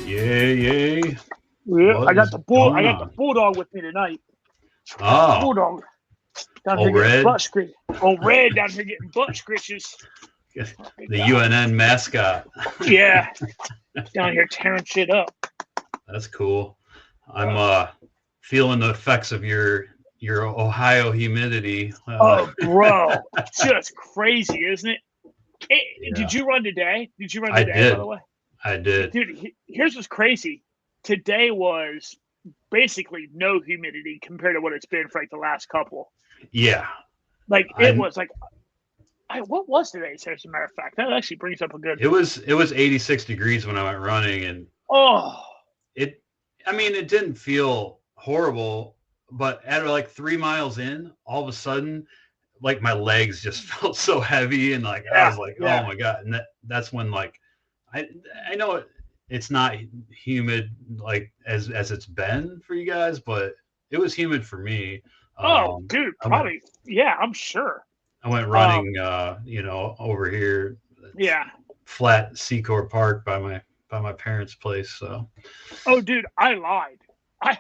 Yay. Yeah, I got the bulldog with me tonight. Oh, bulldog down here getting butt scratches. Old Red down here getting butt scratches. The UNN mascot. Yeah, down here tearing shit up. That's cool. I'm feeling the effects of your Ohio humidity. Oh, bro, just crazy, isn't it? Yeah. Did you run today? Did you run today? By the way, I did. Dude, here's what's crazy. Today was basically no humidity compared to what it's been for like the last couple. Yeah. Like it was like, what was today? As a matter of fact, that actually brings up a good. It was 86 degrees when I went running, and it didn't feel horrible, but at like 3 miles in, all of a sudden, like my legs just felt so heavy, and like I was like, oh my god, and that's when like I know it's not humid like as it's been for you guys, but it was humid for me. Dude, probably. I'm sure. I went running, over here. Yeah. Flat Secor Park by my parents' place. So. Oh, dude, I lied. I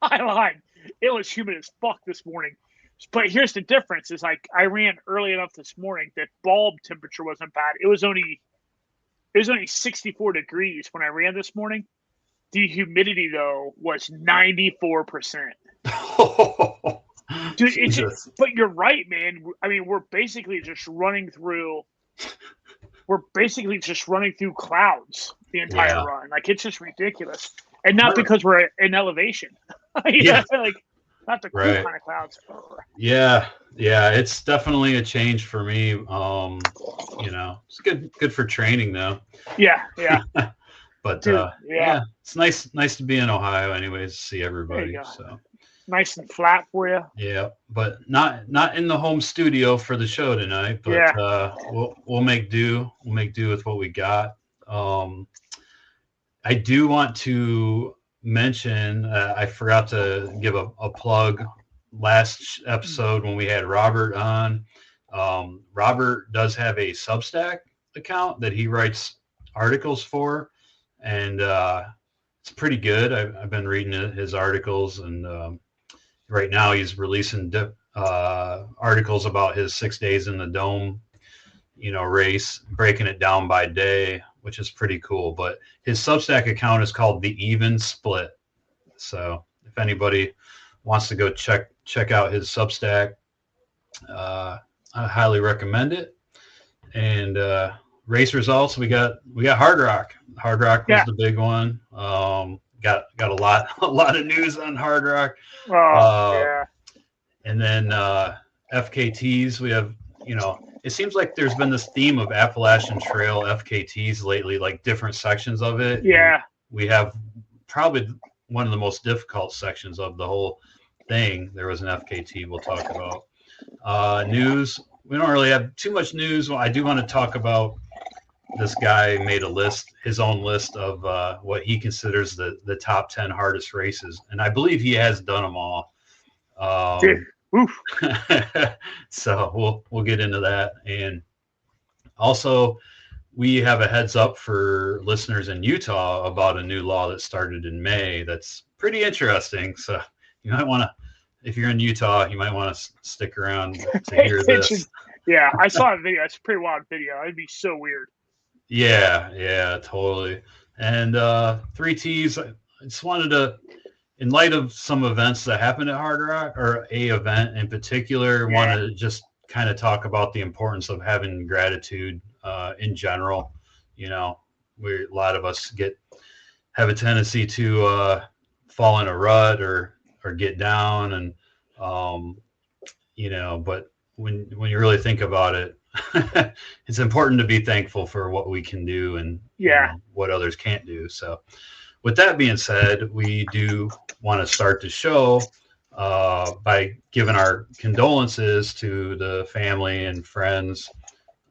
lied. It was humid as fuck this morning. But here's the difference: is like I ran early enough this morning that bulb temperature wasn't bad. It was only 64 degrees when I ran this morning. The humidity though was 94%. Dude, but you're right, man. I mean, we're basically just running through clouds the entire run. Like it's just ridiculous, and not because we're in elevation. Like not the cool kind of clouds. Yeah, it's definitely a change for me. It's good for training though. Yeah. But dude, it's nice to be in Ohio, anyways. To see everybody. So. Nice and flat for you. Yeah, but not in the home studio for the show tonight. But we'll make do. We'll make do with what we got. I do want to mention. I forgot to give a plug. Last episode when we had Robert on, Robert does have a Substack account that he writes articles for, and it's pretty good. I've been reading his articles, and right now he's releasing articles about his 6 days in the dome, race, breaking it down by day, which is pretty cool. But his Substack account is called The Even Split. So if anybody wants to go check out his Substack, I highly recommend it. And race results, we got Hardrock. Hardrock was the big one. Got a lot of news on Hardrock. And then FKTs, we have, it seems like there's been this theme of Appalachian Trail FKTs lately, like different sections of it. Yeah. We have probably one of the most difficult sections of the whole thing. There was an FKT we'll talk about. News, we don't really have too much news. Well, I do want to talk about this guy made his own list of what he considers the top 10 hardest races. And I believe he has done them all. So we'll get into that. And also we have a heads up for listeners in Utah about a new law that started in May. That's pretty interesting. So you might want to, if you're in Utah, you might want to stick around to hear this. Yeah, I saw a video. It's a pretty wild video. It'd be so weird. Yeah, totally. And 3Ts, I just wanted to, in light of some events that happened at Hardrock, or a event in particular, want to just kind of talk about the importance of having gratitude in general. A lot of us have a tendency to fall in a rut or get down, and but when you really think about it, it's important to be thankful for what we can do and what others can't do. So with that being said, we do want to start the show by giving our condolences to the family and friends,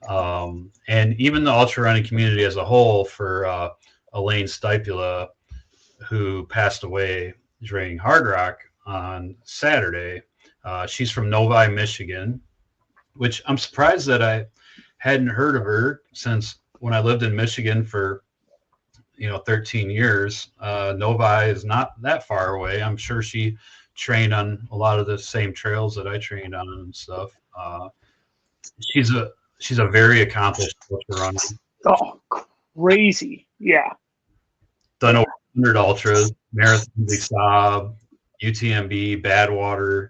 and even the ultra running community as a whole for Elaine Stipula, who passed away during Hardrock on Saturday. She's from Novi, Michigan, which I'm surprised that I hadn't heard of her since when I lived in Michigan for 13 years. Novi is not that far away. I'm sure she trained on a lot of the same trails that I trained on and stuff. She's a very accomplished ultra runner. Oh, crazy! Yeah, Done over 100 ultras, Marathon des Sables, UTMB, Badwater.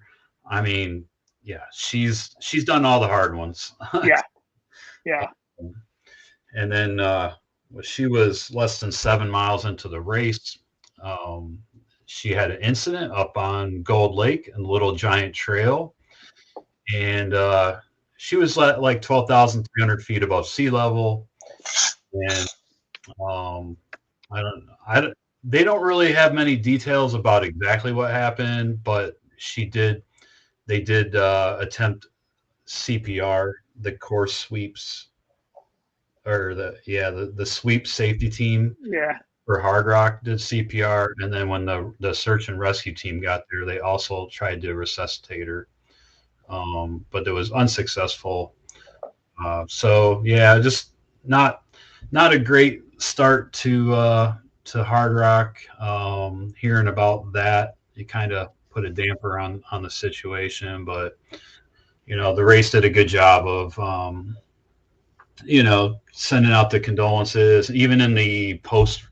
I mean, yeah, she's done all the hard ones. yeah. And then she was less than 7 miles into the race. She had an incident up on Gold Lake and Little Giant Trail, and she was like 12,300 feet above sea level. And they don't really have many details about exactly what happened, but they did attempt CPR, the course sweeps, or the sweep safety team. Yeah. For Hardrock did CPR, and then when the search and rescue team got there, they also tried to resuscitate her, but it was unsuccessful. So yeah, just not a great start to Hardrock. Hearing about that, it kind of put a damper on the situation, but the race did a good job of sending out the condolences. Even in the post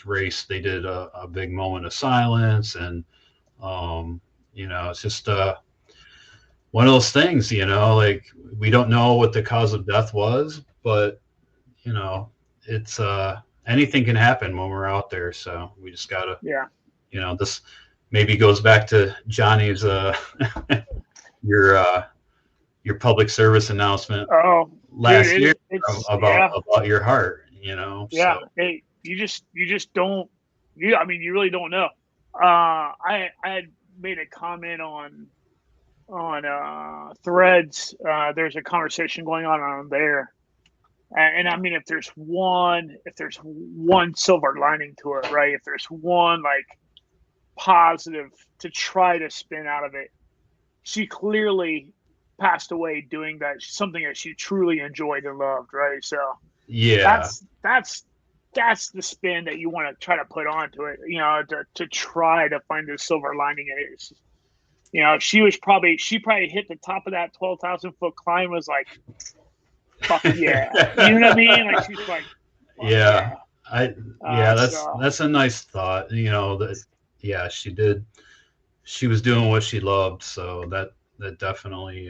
race, they did a big moment of silence, and it's just one of those things. Like, we don't know what the cause of death was, but it's anything can happen when we're out there. So we just gotta, this maybe goes back to Johnny's your public service announcement last year about your heart. Yeah. So. Hey, you just don't. You really don't know. I had made a comment on Threads. There's a conversation going on there, and I mean, if there's one silver lining to it, right? If there's one like positive to try to spin out of it, she clearly passed away doing that, something that she truly enjoyed and loved, right? So yeah, that's the spin that you want to try to put onto it, to try to find the silver lining in it. She probably hit the top of that 12,000 foot climb, was like, fuck yeah. You know what I mean? Like, she's like, yeah. That's a nice thought. She did. She was doing what she loved, so that definitely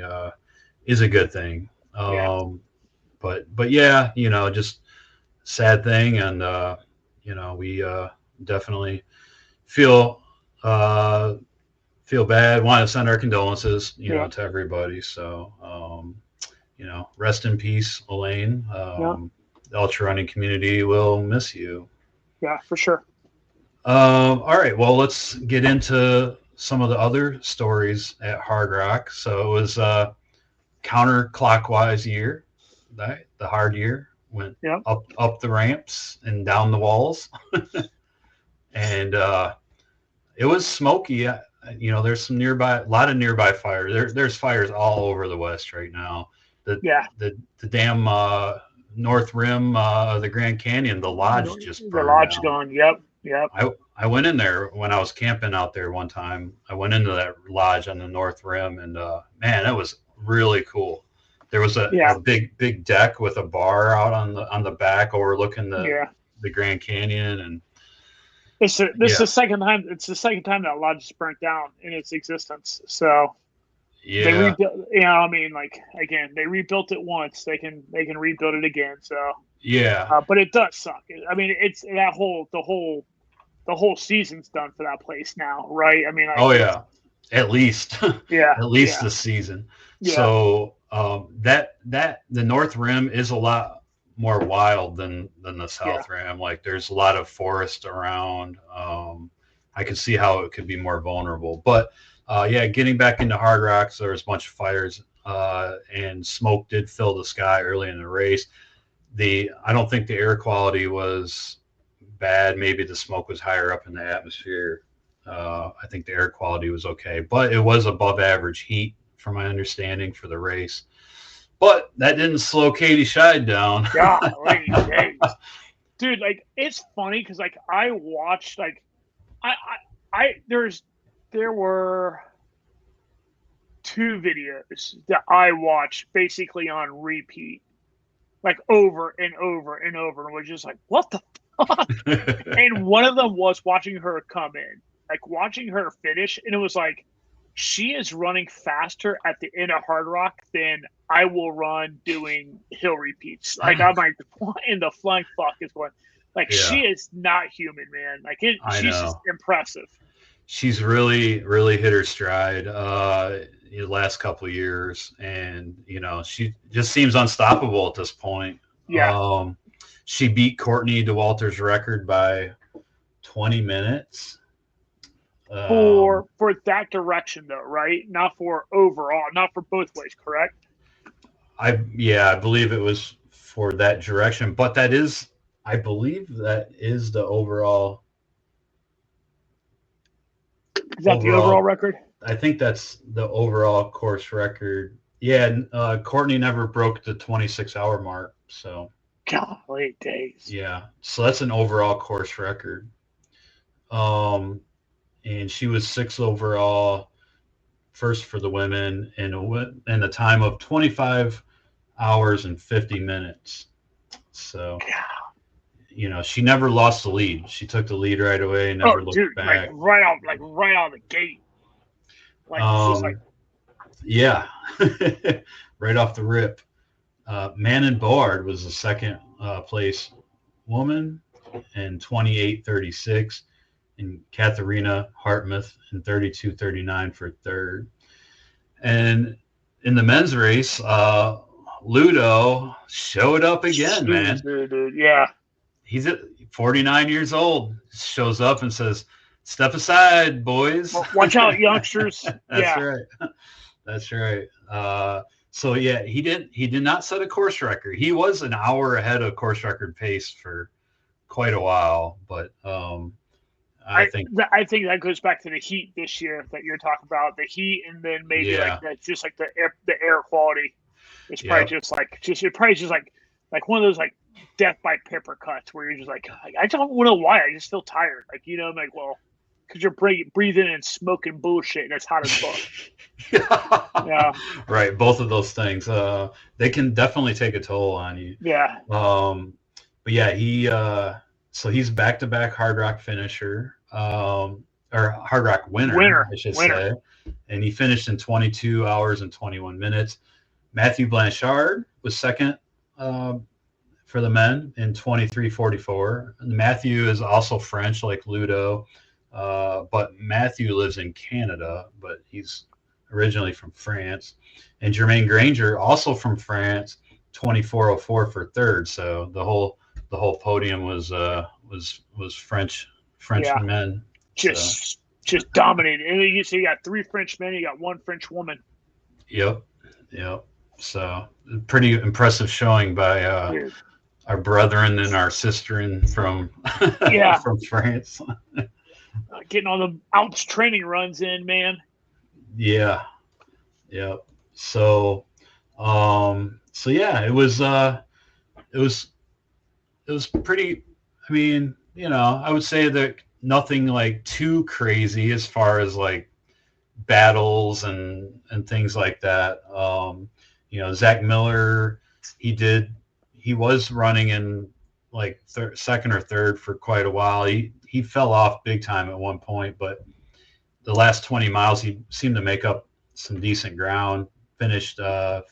is a good thing. But yeah, just sad thing, and we definitely feel bad. Want to send our condolences, to everybody. So rest in peace, Elaine. The ultra running community will miss you. Yeah, for sure. All right, well, let's get into some of the other stories at Hardrock. So it was a counterclockwise year, right? The hard year went up the ramps and down the walls, and it was smoky. There's a lot of nearby fires. There's fires all over the West right now. The damn north rim of the Grand Canyon, the lodge just burned. The lodge down. gone. Yep. I went in there when I was camping out there one time. I went into that lodge on the north rim, and man, that was really cool. There was a big deck with a bar out on the back overlooking the Grand Canyon, and this is the second time. It's the second time that lodge is burnt down in its existence. So they rebuilt. Again, they rebuilt it once. They can rebuild it again. So but it does suck. I mean, it's the whole season's done for that place now, right? I mean, at least this season. So that the North Rim is a lot more wild than the South Rim. Like, there's a lot of forest around. I could see how it could be more vulnerable, but getting back into Hardrock, so there was a bunch of fires, and smoke did fill the sky early in the race. I don't think the air quality was bad. Maybe the smoke was higher up in the atmosphere. I think the air quality was okay, but it was above average heat, from my understanding, for the race. But that didn't slow Katie Scheid down. Golly days. Dude, like, it's funny because, like, I watched, like, there were 2 videos that I watched basically on repeat, like, over and over and over, and was just like, what the fuck? And one of them was watching her come in, like, watching her finish, and it was like, she is running faster at the end of Hardrock than I will run doing hill repeats. Like, I'm like, what in the flying fuck is going? Like, she is not human, man. Like, she's just impressive. She's really, really hit her stride the last couple of years, and she just seems unstoppable at this point. Yeah. She beat Courtney DeWalter's record by 20 minutes. For that direction, though, right? Not for overall, not for both ways, correct? I believe it was for that direction, but I believe that is the overall. Is that the overall record? I think that's the overall course record. Yeah, Courtney never broke the 26-hour mark, so. Golly days. Yeah, so that's an overall course record. And she was 6th overall, first for the women, in a time of 25 hours and 50 minutes. So, she never lost the lead. She took the lead right away, never looked back. Like right out of the gate. Like, it's just like, yeah, right off the rip. Manon Board was the second place woman in 28:36, and Katharina Hartmuth in 32:39 for third. And in the men's race, Ludo showed up again, man. Dude, yeah. He's at 49 years old. Shows up and says, "Step aside, boys. Watch out, youngsters." That's right. That's right. So yeah, he did not set a course record. He was an hour ahead of course record pace for quite a while, but I think that goes back to the heat this year that you're talking about. The heat, and then maybe like that's just like the air quality. It's probably just like one of those like death by paper cuts where you're just like, I don't know why, I just feel tired. Like, I'm like, well, because you're breathing in smoke and bullshit, and it's hot as fuck. Yeah. Right. Both of those things. They can definitely take a toll on you. Yeah. But yeah, so he's back-to-back Hardrock finisher, or Hardrock winner, I should say. And he finished in 22 hours and 21 minutes. Matthew Blanchard was second for the men in 23:44. Matthew is also French, like Ludo, but Matthew lives in Canada, but he's originally from France. And Jermaine Granger, also from France, 24:04 for third. So the whole podium was French men. Just dominated. And you got 3 French men, you got 1 French woman. Yep. So pretty impressive showing by our brethren and our sisterin from from France. Getting all the Alps training runs in, man. Yeah. So yeah, it was pretty. I mean, I would say that nothing like too crazy as far as like battles and things like that. Zach Miller, he was running in like second or third for quite a while. He fell off big time at one point, but the last 20 miles he seemed to make up some decent ground. Finished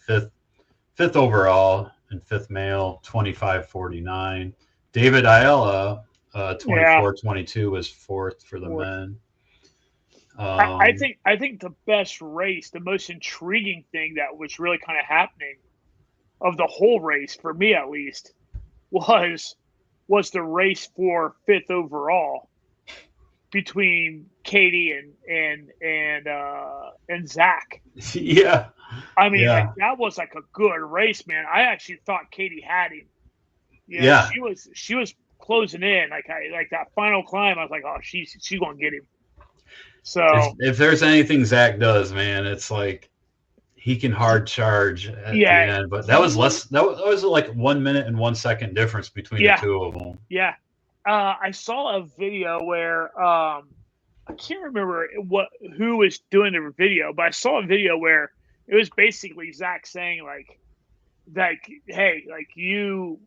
fifth overall and 5th male, 25:49. David Ayala, 24:22 was 4th for the men. I think the best race, the most intriguing thing that was really kind of happening of the whole race, for me at least, was the race for 5th overall between Katie and Zach. Yeah. I mean, like, that was like a good race, man. I actually thought Katie had him. She was closing in. Like that final climb, I was like, oh, she's gonna get him. So if there's anything Zach does, man, it's like he can hard charge at the end. But that was less. That was like 1 minute and 1 second difference between the two of them. Yeah. I saw a video where I can't remember who was doing the video, but I saw a video where it was basically Zach saying like, hey, like it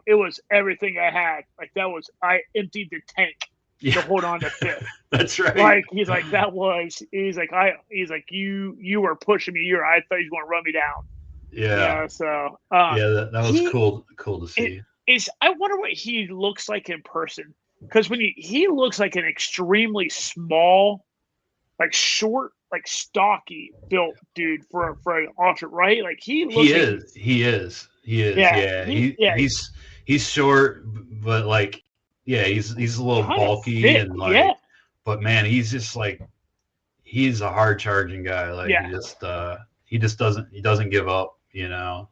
was everything I had. Like I emptied the tank to hold on to fifth. That's right. Like he's like you were pushing me. I thought you were going to run me down. Yeah. So that was cool to see. I wonder what he looks like in person, because when he looks like an extremely small, like short, like stocky built dude for an ultra, right? Like he is. Yeah. He's short, but like he's a little bulky fit, and like but man, he's just like he's a hard charging guy. Like he doesn't give up, you know.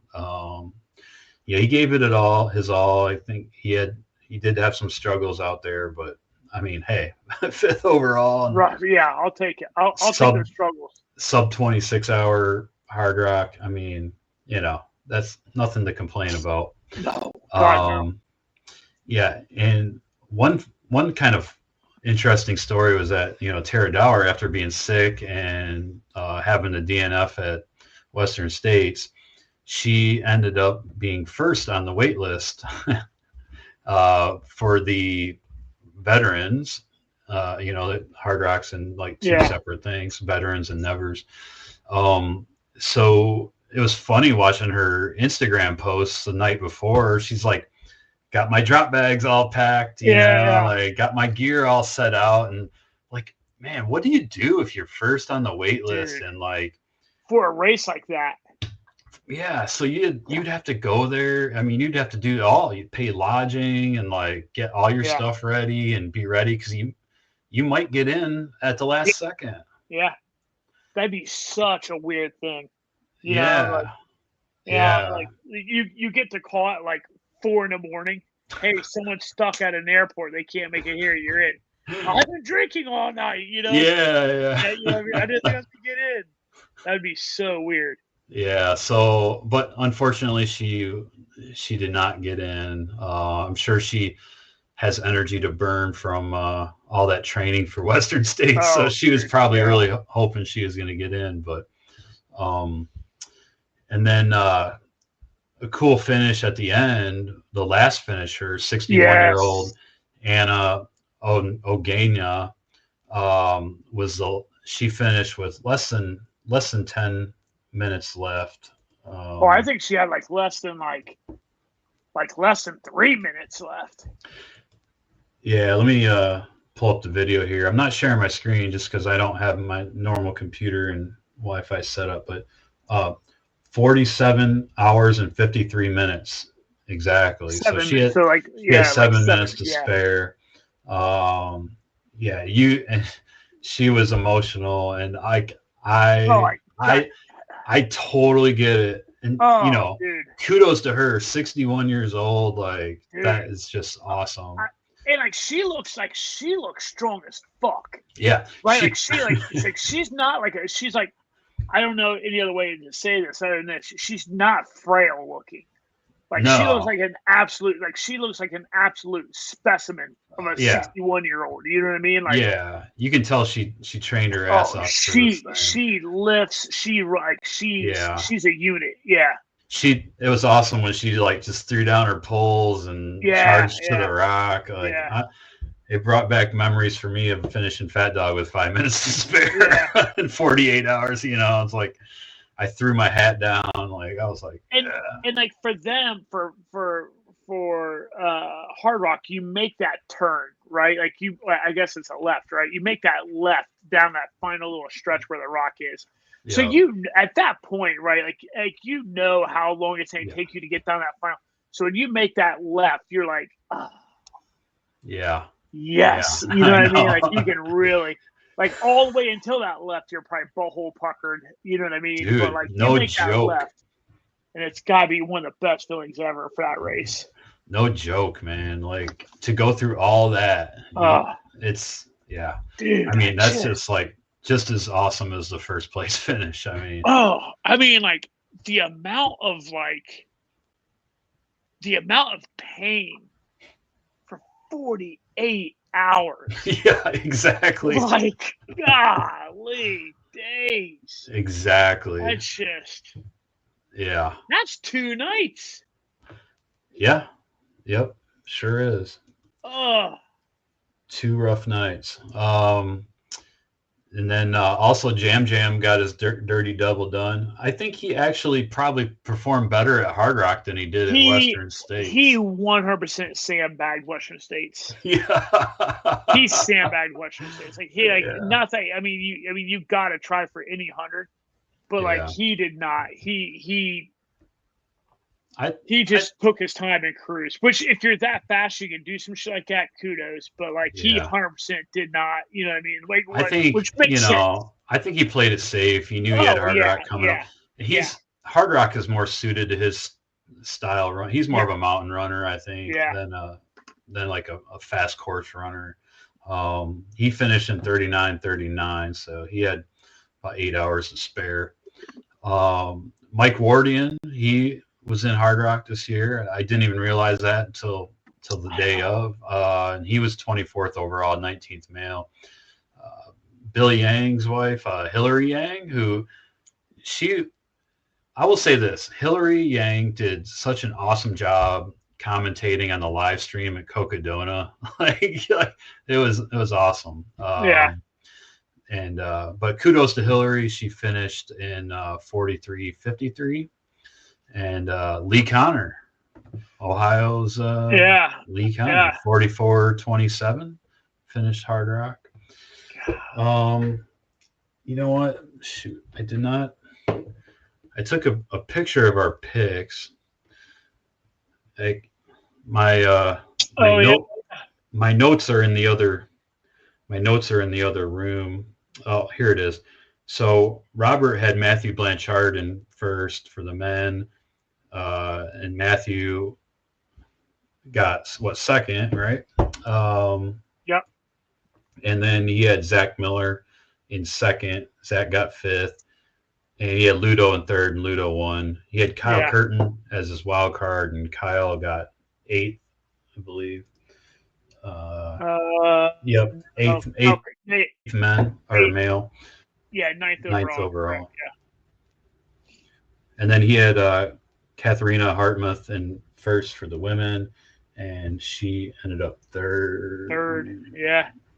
He gave it his all. I think he did have some struggles out there, but I mean, hey, fifth overall. Yeah, I'll take it. I'll take those struggles. Sub 26-hour Hardrock. I mean, you know, that's nothing to complain about. No. No. Yeah, and one kind of interesting story was that, you know, Tara Dower, after being sick and having a DNF at Western States, she ended up being first on the wait list for the veterans, you know, the Hardrocks and like two separate things, veterans and nevers. So it was funny watching her Instagram posts the night before. She's like, got my drop bags all packed, you know, like got my gear all set out, and like, man, what do you do if you're first on the wait list and like for a race like that? Yeah, so you'd have to go there. I mean, you'd have to do it all. You'd pay lodging and like get all your stuff ready and be ready, because you might get in at the last second. Yeah, that'd be such a weird thing. You know, like you get to call at like 4 a.m. Hey, someone's stuck at an airport. They can't make it here. You're in. I've been drinking all night. You know. Yeah. You know, I didn't have to get in. That'd be so weird. Yeah. So, but unfortunately, she did not get in. I'm sure she has energy to burn from all that training for Western States. So she was probably really hoping she was going to get in. But, and then a cool finish at the end, the last finisher, 61-year-old Anna Ogania, she finished with less than 10 minutes left. I think she had less than 3 minutes left. Yeah, let me pull up the video here. I'm not sharing my screen just because I don't have my normal computer and Wi-Fi set up, but 47 hours and 53 minutes exactly. So she had 7 minutes to spare. She was emotional, and I totally get it. And you know, kudos to her, 61 years old. Like, that is just awesome. And she looks strong as fuck. Yeah. Right. She's not she's like, I don't know any other way to say this other than this. She's not frail looking. She looks like an absolute specimen of a 61-year-old. You know what I mean? You can tell she trained her ass off. She lifts. She's a unit. Yeah. It was awesome when she just threw down her poles and charged to the rock. It brought back memories for me of finishing Fat Dog with 5 minutes to spare in 48 hours. You know, it's like I threw my hat down. Like, I was like, and for them, for Hardrock, you make that turn, right? I guess it's a left, right? You make that left down that final little stretch where the rock is. Yeah. So you, at that point, right? You know how long it's going to take you to get down that final. So when you make that left, you're like, oh. Yeah. Yes. You know what I mean? You can really, all the way until that left, you're probably butthole puckered. You know what I mean? Dude, but no you make joke. that left, and it's got to be one of the best feelings ever for that race. No joke, man. To go through all that, it's Yeah. Dude, I mean, that's just as awesome as the first place finish. I mean, like the amount of pain for 48 hours. yeah, exactly. Like, golly days. Exactly. That's just, Yeah. that's 2 nights. Yeah. Yep. Sure is. Oh, 2 rough nights. And then also Jam Jam got his dirty double done. I think he actually probably performed better at Hardrock than he did at Western he States. 100% sandbagged Western States. Yeah. He sandbagged Western States. Like Yeah. nothing. I mean, you got to try for any 100, but like Yeah. he did not. He just took his time and cruised. Which, if you're that fast, you can do some shit like that. Kudos, but like he Yeah. 100% did not. You know what I mean? Like, I think, which makes sense. I think he played it safe. He knew he had Hardrock coming up. Hardrock is more suited to his style run. He's more of a mountain runner, I think, than like a fast course runner. He finished in 39:39, so he had about 8 hours to spare. Mike Wardian, he was in Hardrock this year. I didn't even realize that until the day of. And he was 24th overall, 19th male. Billy Yang's wife, Hillary Yang, I will say this, Hillary Yang did such an awesome job commentating on the live stream at Cocodona. like it was awesome. And but kudos to Hillary. She finished in 43:53. And Lee Connor, Ohio's Lee Connor, 44:27, finished Hardrock. You know what? Shoot, I did not. I took a picture of our picks. My notes are in the other. My notes are in the other room. Oh, here it is. So Robert had Matthew Blanchard in first for the men, and Matthew got second, right? Yep. And then he had Zach Miller in second. Zach got fifth. And he had Ludo in third, and Ludo won. He had Kyle Curtin as his wild card, and Kyle got eighth, I believe. Yep, eighth men or male. Yeah, ninth overall. Yeah. And then he had Katharina Hartmuth in first for the women, and she ended up third.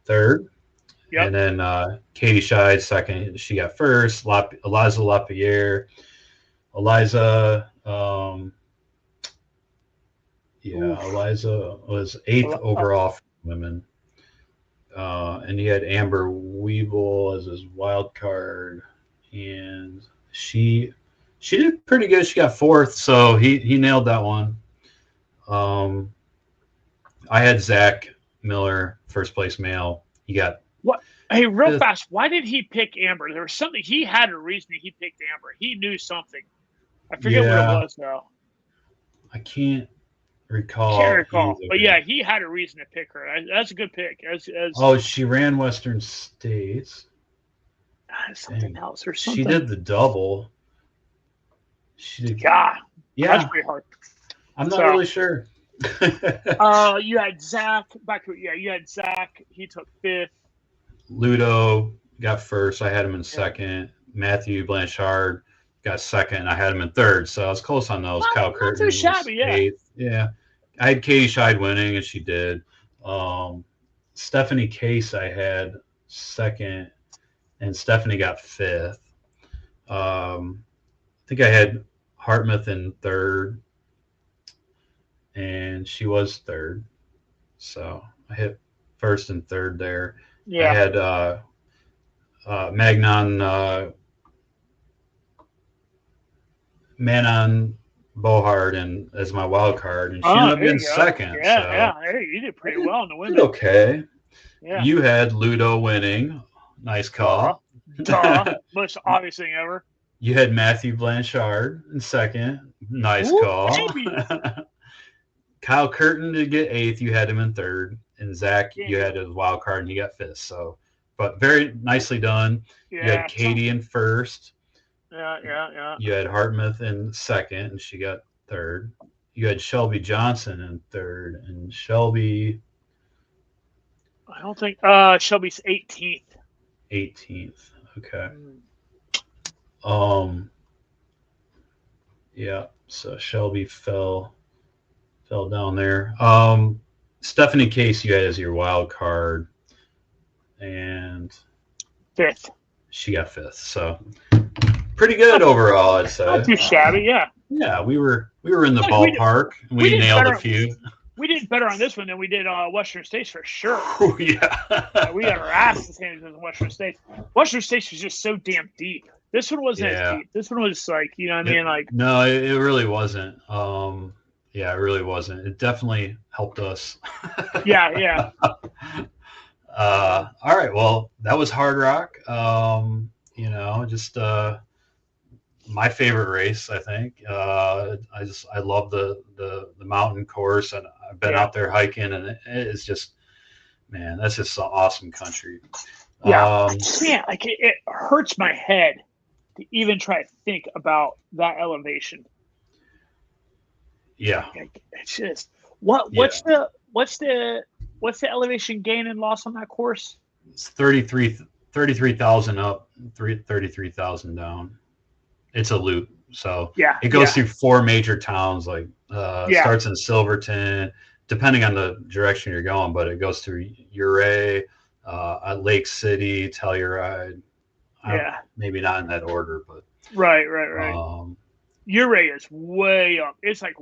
Third. Yep. And then Katie Scheid second. She got first. Eliza Lapierre. Eliza, Eliza was eighth overall for women. And he had Amber Weeble as his wild card, and she did pretty good. She got fourth, so he nailed that one. I had Zach Miller, first place male. He got what? Hey, real fast, why did he pick Amber? There was something. He had a reason he picked Amber. He knew something. I forget what it was now. I can't recall. But yeah, he had a reason to pick her. That's a good pick. She ran Western States. Something else or something. She did the double. She did. Yeah, that's pretty hard. I'm not really sure. You had Zach back. Yeah, you had Zach. He took fifth. Ludo got first. I had him in second. Matthew Blanchard got second. I had him in third. So I was close on those. Kyle Curtin was eighth. Yeah. I had Katie Scheid winning, and she did. Stephanie Case I had second, and Stephanie got fifth. I think I had Hartmuth in third, and she was third. So I hit first and third there. Yeah. I had Manon Bohard and as my wild card, and she ended up getting second. Yeah. Hey, you did pretty well in the women. Okay. Yeah. You had Ludo winning. Nice call. Most obvious thing ever. You had Matthew Blanchard in second. Nice call. Kyle Curtin did get 8th. You had him in 3rd, and Zach, you had his wild card, and he got 5th. So, but very nicely done. Yeah. You had Katie in 1st. Yeah. You had Hartmouth in 2nd, and she got 3rd. You had Shelby Johnson in 3rd, and Shelby. I don't think Shelby's 18th. 18th. Okay. Yeah. So Shelby fell down there. Stephanie Case, you had as your wild card, and 5th. She got 5th. So pretty good overall, I'd say. Not too shabby, yeah. Yeah, we were in the ballpark. We nailed a few. We did better on this one than we did Western States for sure. Oh, yeah. We got our asses handed in Western States. Western States was just so damn deep. This one wasn't as deep. This one was like, you know what I mean? Like, no, it really wasn't. Yeah, it really wasn't. It definitely helped us. Yeah. All right. Well, that was Hardrock. Just my favorite race, I think. I love the mountain course, and I've been out there hiking, and it's just, man, that's just some awesome country. Yeah, I can't. Like it hurts my head to even try to think about that elevation. Yeah, it's just what's the elevation gain and loss on that course? It's 33,000 up, 33,000 down. It's a loop, so it goes through 4 major towns. Like starts in Silverton, depending on the direction you're going, but it goes through Ouray, Lake City, Telluride. Maybe not in that order, but right. Ouray is way up. It's like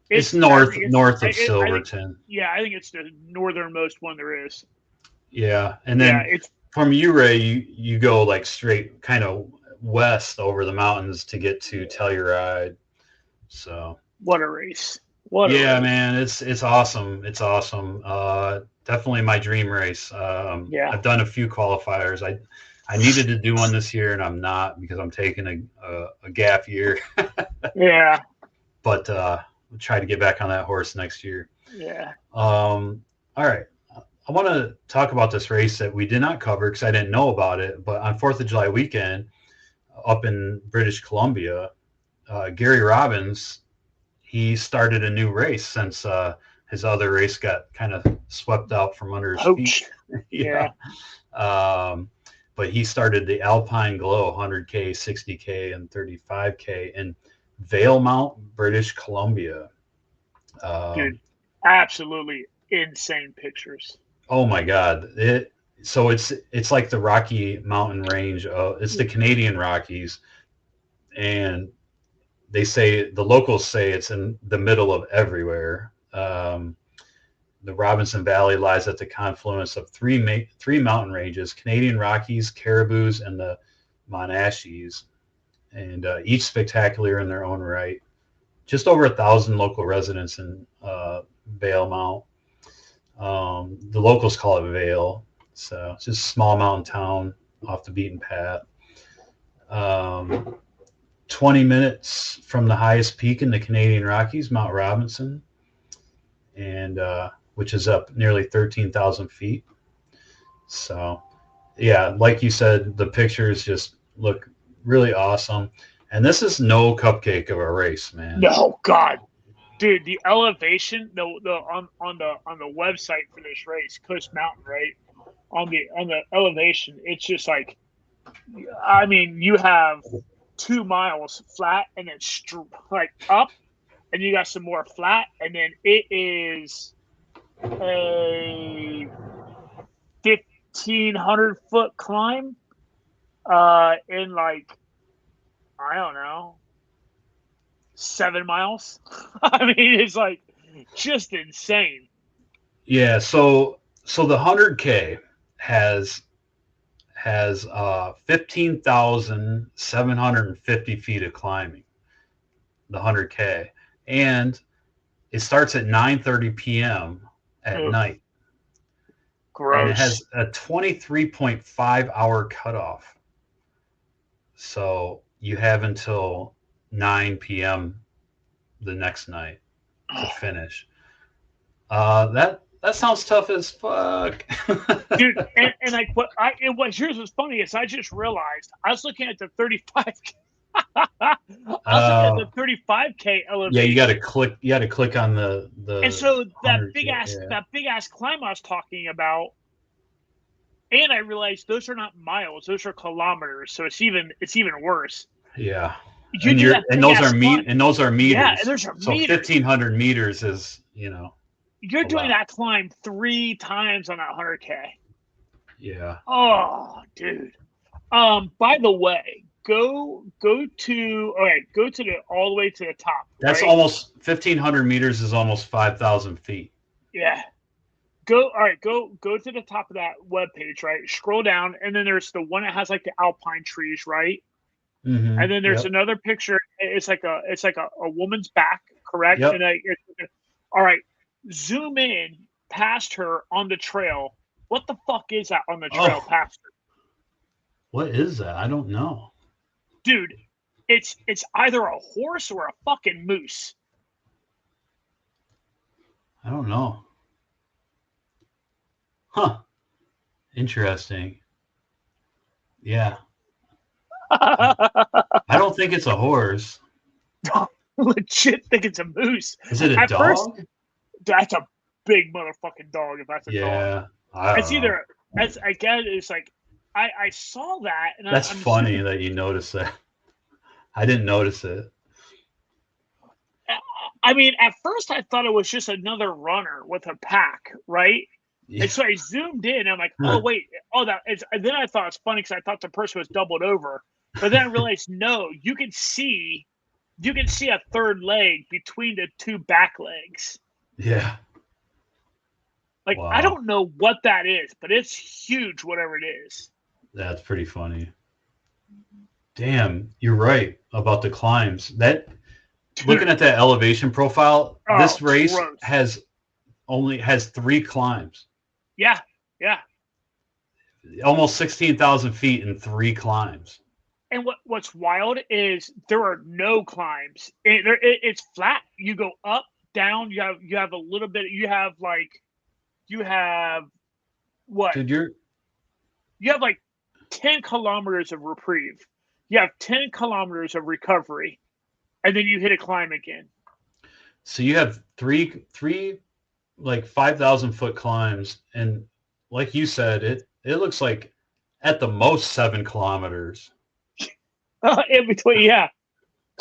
it's north of Silverton. I think it's the northernmost one there is. Yeah, and then it's from Ouray you go like straight kind of west over the mountains to get to Telluride. So what a race! Man, it's awesome. It's awesome. Definitely my dream race. I've done a few qualifiers. I needed to do one this year, and I'm not because I'm taking a gap year. Yeah. But we'll try to get back on that horse next year. Yeah. All right. I want to talk about this race that we did not cover because I didn't know about it. But on 4th of July weekend, up in British Columbia, Gary Robbins, he started a new race since his other race got kind of swept out from under his feet. Yeah. But he started the Alpine Glow 100K, 60K, and 35K in Valemount, British Columbia. Dude, absolutely insane pictures. Oh my God! So it's like the Rocky Mountain Range. It's the Canadian Rockies, and the locals say it's in the middle of everywhere. The Robinson Valley lies at the confluence of three mountain ranges: Canadian Rockies, Caribous, and the Monashis, and each spectacular in their own right. Just over 1,000 local residents in Valemount. The locals call it Vale, so it's just a small mountain town off the beaten path. 20 minutes from the highest peak in the Canadian Rockies, Mount Robinson, and which is up nearly 13,000 feet. So, yeah, like you said, the pictures just look really awesome. And this is no cupcake of a race, man. No, God, dude, the elevation, on the website for this race, Coast Mountain, right? On the elevation, it's just like, I mean, you have 2 miles flat and then like up, and you got some more flat, and then it is a 1,500-foot climb in like, I don't know, 7 miles. I mean, it's like just insane. Yeah, so the 100K has 15,750 feet of climbing, the 100K, and it starts at 9:30 p.m. at night. Gross. And it has a 23.5 hour cutoff. So you have until 9 p.m. the next night. to finish. That sounds tough as fuck. Dude, and like here's what's funny is I just realized I was looking at the 35. I was looking at the 35K elevation. Yeah, you got to click. You got to click on the. And so that big ass climb I was talking about, and I realized those are not miles; those are kilometers. So it's even worse. Yeah. Those are meters. Yeah, and those are so meters. 1,500 meters is You're doing that climb 3 times on that 100K. Yeah. Oh, dude. By the way, go to all the way to the top. That's right? almost 1,500 meters is almost 5,000 feet. Yeah. Go to the top of that webpage, right? Scroll down, and then there's the one that has like the alpine trees, right? Mm-hmm. And then there's another picture. It's like a woman's back, correct? Yep. And all right, zoom in past her on the trail. What the fuck is that on the trail past her? What is that? I don't know. Dude, it's either a horse or a fucking moose. I don't know. Huh. Interesting. Yeah. I don't think it's a horse. Legit think it's a moose. Is it a dog? First, that's a big motherfucking dog if that's a dog. Yeah. I guess it's like I saw that and that's funny that you noticed that. I didn't notice it. I mean, at first I thought it was just another runner with a pack, right? Yeah. And so I zoomed in and I'm like, oh wait, then I thought it's funny because I thought the person was doubled over. But then I realized no, you can see a third leg between the 2 back legs. Yeah. Like, wow. I don't know what that is, but it's huge, whatever it is. That's pretty funny. Damn, you're right about the climbs. Looking at that elevation profile, this race has 3 climbs. Yeah. Almost 16,000 feet in 3 climbs. And what's wild is there are no climbs. It's flat. You go up, down. You have a little bit. You have what? Dude, you have like 10 kilometers of reprieve. You have 10 kilometers of recovery, and then you hit a climb again. So you have three like 5,000 foot climbs, and like you said, it looks like at the most 7 kilometers. In between, yeah.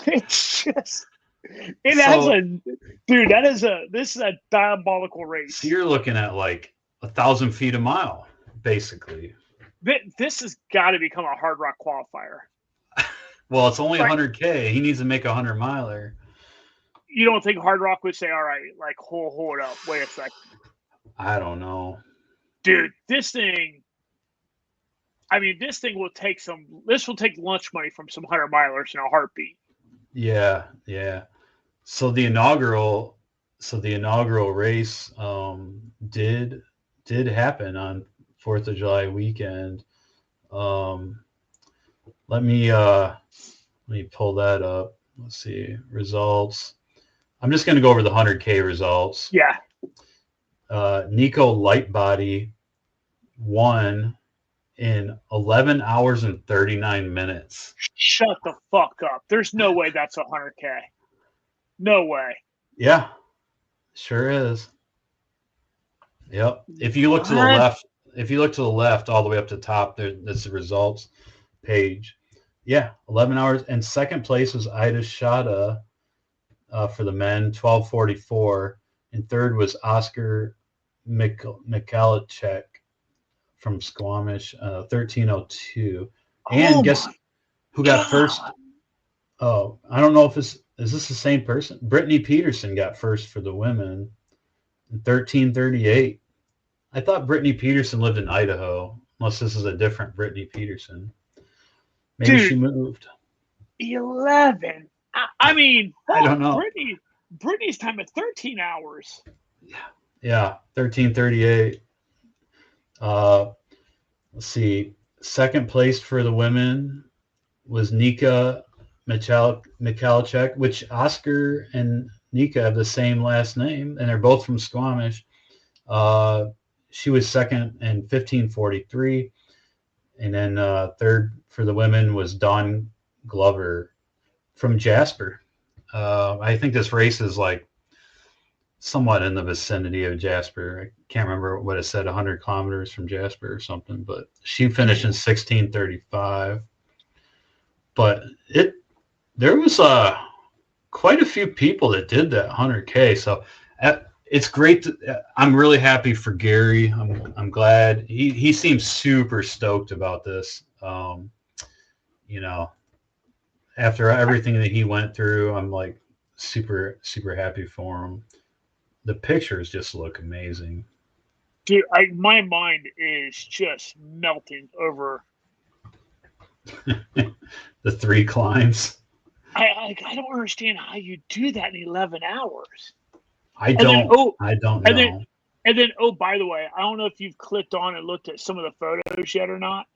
It's just this is a diabolical race. So you're looking at like 1,000 feet a mile, basically. This has got to become a Hardrock qualifier. Well, it's only 100K. He needs to make a 100-miler. You don't think Hardrock would say, all right, like, hold up, wait a second. I don't know. Dude, this thing will take lunch money from some 100-milers in a heartbeat. Yeah. So the inaugural race did happen on 4th of July weekend. Let me pull that up. Let's see results. I'm just going to go over the 100K results. Yeah. Nico Lightbody won in 11 hours and 39 minutes. Shut the fuck up. There's no way that's 100K. No way. Yeah, sure is. Yep. If you look to the left, all the way up to the top, that's the results page. Yeah, 11 hours. And second place was Ida Shada for the men, 12:44. And third was Oscar Michalczyk from Squamish, 13:02. And guess who got first? Oh, I don't know if is this the same person? Brittany Peterson got first for the women, 13:38. I thought Brittany Peterson lived in Idaho, unless this is a different Brittany Peterson. Maybe she moved. 11. I mean, I don't know. Brittany's time at 13 hours. Yeah, 13:38. Let's see. Second place for the women was Nika Michalczyk, which Oscar and Nika have the same last name, and they're both from Squamish. She was second in 15:43, and then third for the women was Dawn Glover from Jasper. I think this race is like somewhat in the vicinity of Jasper. I can't remember what it said, 100 kilometers from Jasper or something, but she finished in 16:35. But there was quite a few people that did that 100K. So it's great. I'm really happy for Gary. I'm glad he seems super stoked about this. You know, after everything that he went through, I'm like super happy for him. The pictures just look amazing. Dude, my mind is just melting over the 3 climbs. I don't understand how you do that in 11 hours. I don't know. And then, oh, by the way, I don't know if you've clicked on and looked at some of the photos yet or not.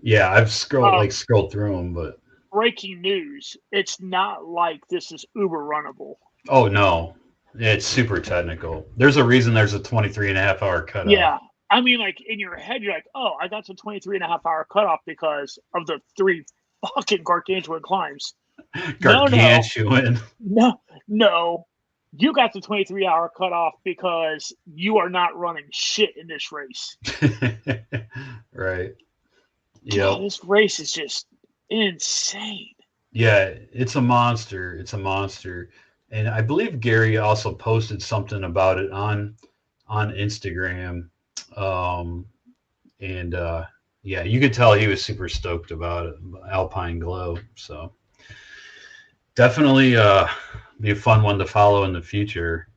Yeah, I've scrolled through them, but breaking news, it's not like this is uber runnable. Oh, no. It's super technical. There's a reason there's a 23.5 hour cutoff. Yeah. I mean, like, in your head, you're like, oh, I got to 23.5 hour cutoff because of the 3 fucking gargantuan climbs. Gargantuan. No. You got the 23-hour cutoff because you are not running shit in this race. Right. Yeah. This race is just insane. Yeah, it's a monster. It's a monster. And I believe Gary also posted something about it on Instagram. Yeah, you could tell he was super stoked about it, Alpine Glow. So definitely be a fun one to follow in the future.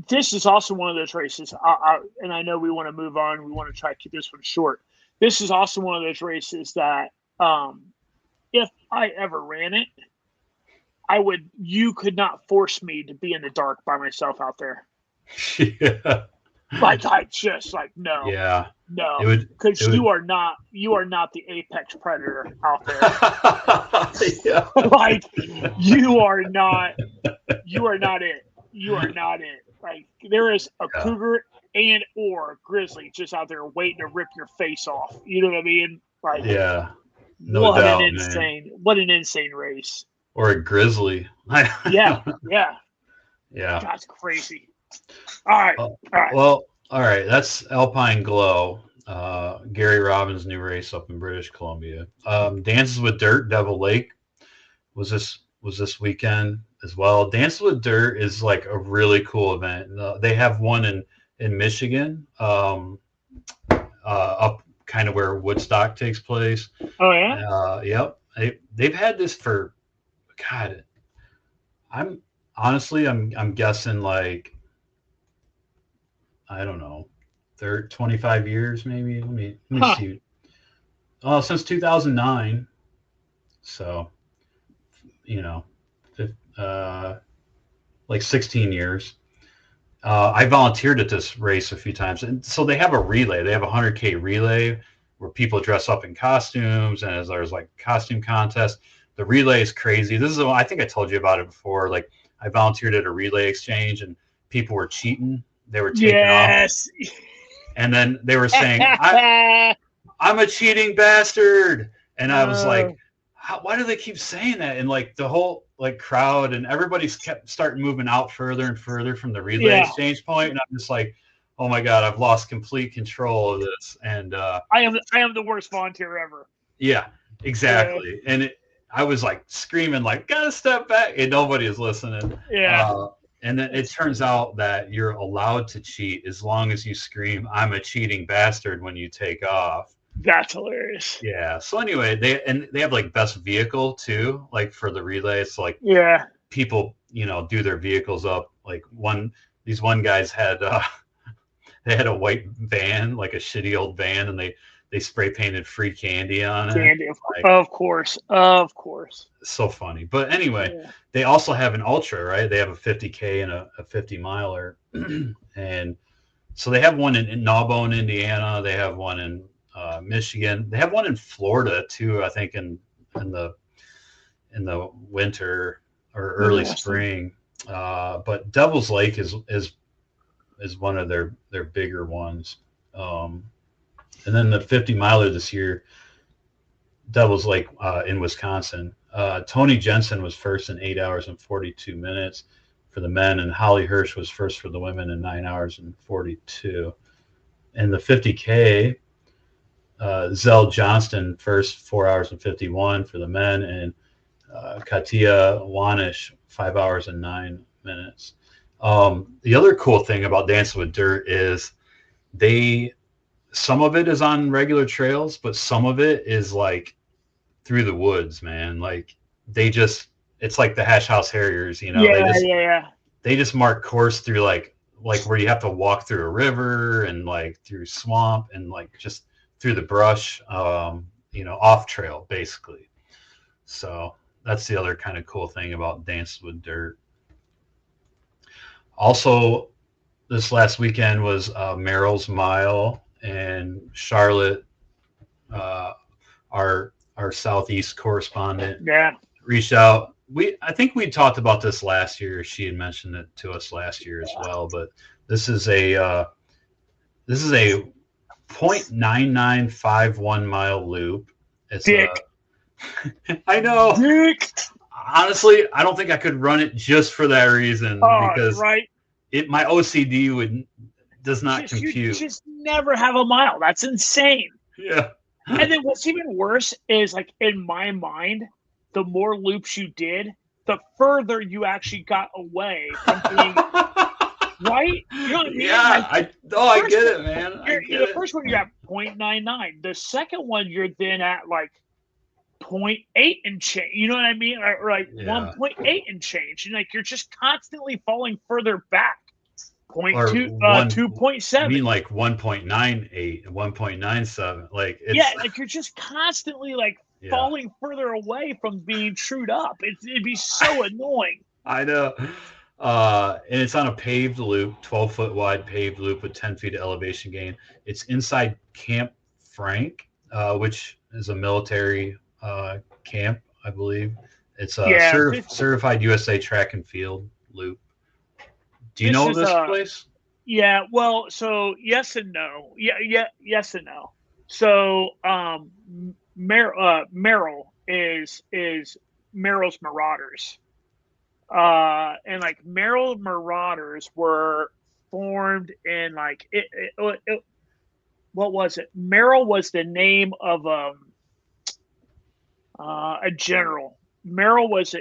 This is also one of those races, and I know we want to move on. We want to try to keep this one short. This is also one of those races that if I ever ran it, you could not force me to be in the dark by myself out there. Yeah. Like, I just like, no. Yeah. No. Because you are not the apex predator out there. Yeah. Like, you are not it. You are not it. Like, there is a cougar and or grizzly just out there waiting to rip your face off. You know what I mean? Like, yeah. No doubt, man. What an insane race. Or a grizzly. Yeah. That's crazy. All right. Well, all right. That's Alpine Glow. Gary Robbins' new race up in British Columbia. Dances with Dirt, Devil Lake was this weekend as well. Dances with Dirt is like a really cool event. They have one in Michigan, up kind of where Woodstock takes place. Oh yeah. Yep. They've had this for, God, I'm guessing like, I don't know, 25 years maybe. Let me see. Since 2009. So, like 16 years. I volunteered at this race a few times, and so they have a relay. They have a 100K relay where people dress up in costumes, and there's like costume contest. The relay is crazy. This is I think I told you about it before. Like, I volunteered at a relay exchange, and people were cheating. They were taking off, and then they were saying, "I'm a cheating bastard," and I was like, why do they keep saying that? And like the whole like crowd and everybody's kept starting moving out further and further from the relay exchange point, and I'm just like, oh my God, I've lost complete control of this. And I am the worst volunteer ever. Yeah, exactly. And I was like screaming like, gotta step back, and nobody is listening. Yeah. And then it turns out that you're allowed to cheat as long as you scream, "I'm a cheating bastard," when you take off. That's hilarious. Yeah. So anyway, they have like best vehicle too, like for the relay. It's like people, do their vehicles up. Like these guys had they had a white van, like a shitty old van, and they spray painted free candy on it. Candy, like, of course. So funny. But anyway, they also have an ultra, right? They have a 50K and a 50 miler. And so they have one in Gnawbone, Indiana. They have one in Michigan. They have one in Florida too, I think in the winter. or early spring. But Devil's Lake is one of their bigger ones. And then the 50 miler this year, Devil's Lake in Wisconsin. Tony Jensen was first in 8 hours and 42 minutes for the men, and Holly Hirsch was first for the women in 9 hours and 42. And the 50K, Zell Johnston first, 4 hours and 51 for the men, and Katia Wanish 5 hours and 9 minutes. The other cool thing about Dancing with Dirt is some of it is on regular trails, but some of it is like through the woods, man. Like it's like the Hash House Harriers, they just mark course through like where you have to walk through a river and like through swamp and like just through the brush, off trail basically. So that's the other kind of cool thing about Dancing with Dirt. Also, this last weekend was Merrill's Mile, and Charlotte, our Southeast correspondent, reached out. I think we talked about this last year. She had mentioned it to us last year as well. But this is a 0.9951 mile loop. It's I know. Dick. Honestly, I don't think I could run it just for that reason, because my OCD does not compute. You just never have a mile. That's insane. Yeah. And then what's even worse is, like, in my mind, the more loops you did, the further you actually got away from being right. You know what I mean? Yeah, I get it, man. The first one you're at 0.99. The second one you're then at like 0.8 and change. You know what I mean? Or like 1.8 and change. And like you're just constantly falling further back. 2.7. I mean, like 1.98, 1.97. Like like you're just constantly like falling further away from being trued up. It'd be so annoying. I know. And it's on a paved loop, 12-foot wide paved loop with 10 feet of elevation gain. It's inside Camp Frank, which is a military camp, I believe. It's a certified USA track and field loop. Do you know this place? Yeah. Well, so yes and no. Yes and no. So Merrill is Merrill's Marauders. And like Merrill Marauders were formed in like what was it? Merrill was the name of a general. Merrill was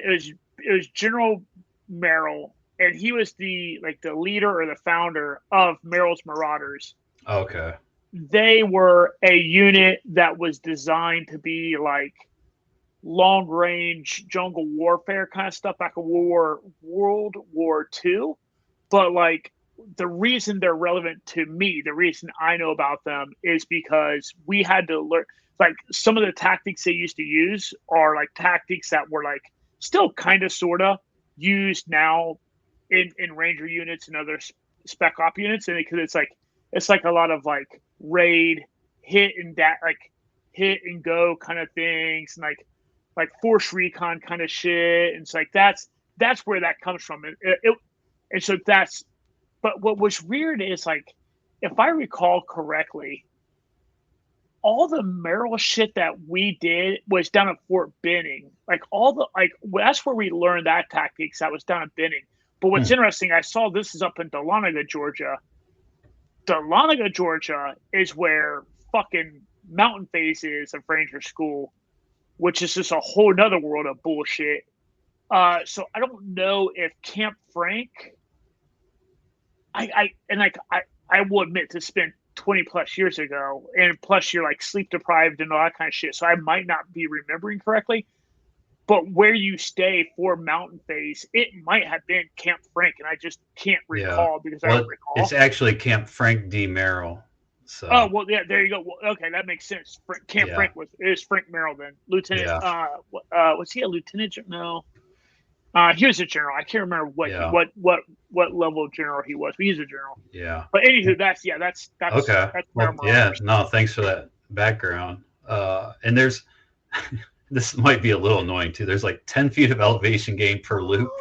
General Merrill, and he was the leader or the founder of Merrill's Marauders. Okay. They were a unit that was designed to be like long range jungle warfare kind of stuff back in World War II. But like the reason they're relevant to me, the reason I know about them is because we had to learn, like, some of the tactics they used to use are like tactics that were like still kind of sort of used now in Ranger units and other spec op units. And because it's like a lot of like raid, hit and go kind of things, and like force recon kind of shit. And it's like that's where that comes from. And so that's, but what was weird is, like, if I recall correctly, all the Merrill shit that we did was down at Fort Benning. Like that's where we learned that tactics. That was down at Benning. But what's interesting, I saw this is up in Dahlonega, Georgia. Dahlonega, Georgia is where fucking Mountain Phase is of Ranger School, which is just a whole nother world of bullshit. So I don't know if Camp Frank, I will admit, to spend 20 plus years ago, and plus you're like sleep deprived and all that kind of shit. So I might not be remembering correctly, but where you stay for Mountain Phase, it might have been Camp Frank, and I just can't recall because I don't recall. It's actually Camp Frank D. Merrill. So. Oh, well, yeah, there you go. Well, okay, that makes sense. Frank is Frank Merrill then. Lieutenant, was he a lieutenant? No. He was a general. I can't remember what level of general he was, but he's a general. Yeah. But anywho, that's okay. That's no, thanks for that background. And this might be a little annoying too. There's like 10 feet of elevation gain per loop.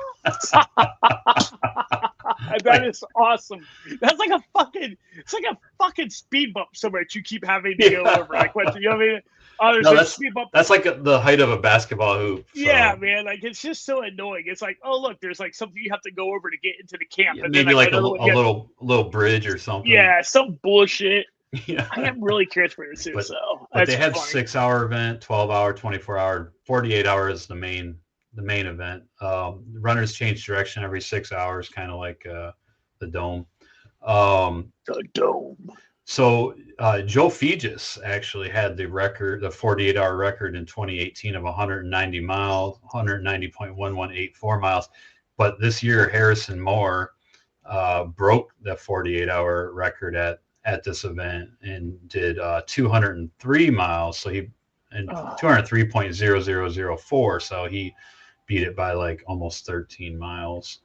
That is awesome. That's like it's like a fucking speed bump somewhere that you keep having to go over. Like what, you know what I mean? Oh, there's a speed bump. That's like the height of a basketball hoop. So. Yeah, man. Like it's just so annoying. It's like, oh look, there's like something you have to go over to get into the camp. Yeah, and maybe then, like a little bridge or something. Yeah, some bullshit. Yeah. I am really curious for this too. But they have 6-hour event, 12-hour, 24-hour, 48-hour is the main event. Runners change direction every 6 hours, kind of like the dome. The dome. So Joe Fegis actually had the 48-hour record in 2018 of 190 miles, 190.1184 miles. But this year, Harrison Moore broke the 48-hour record at this event and did 203 miles. So he 203.0004. So he beat it by like almost 13 miles.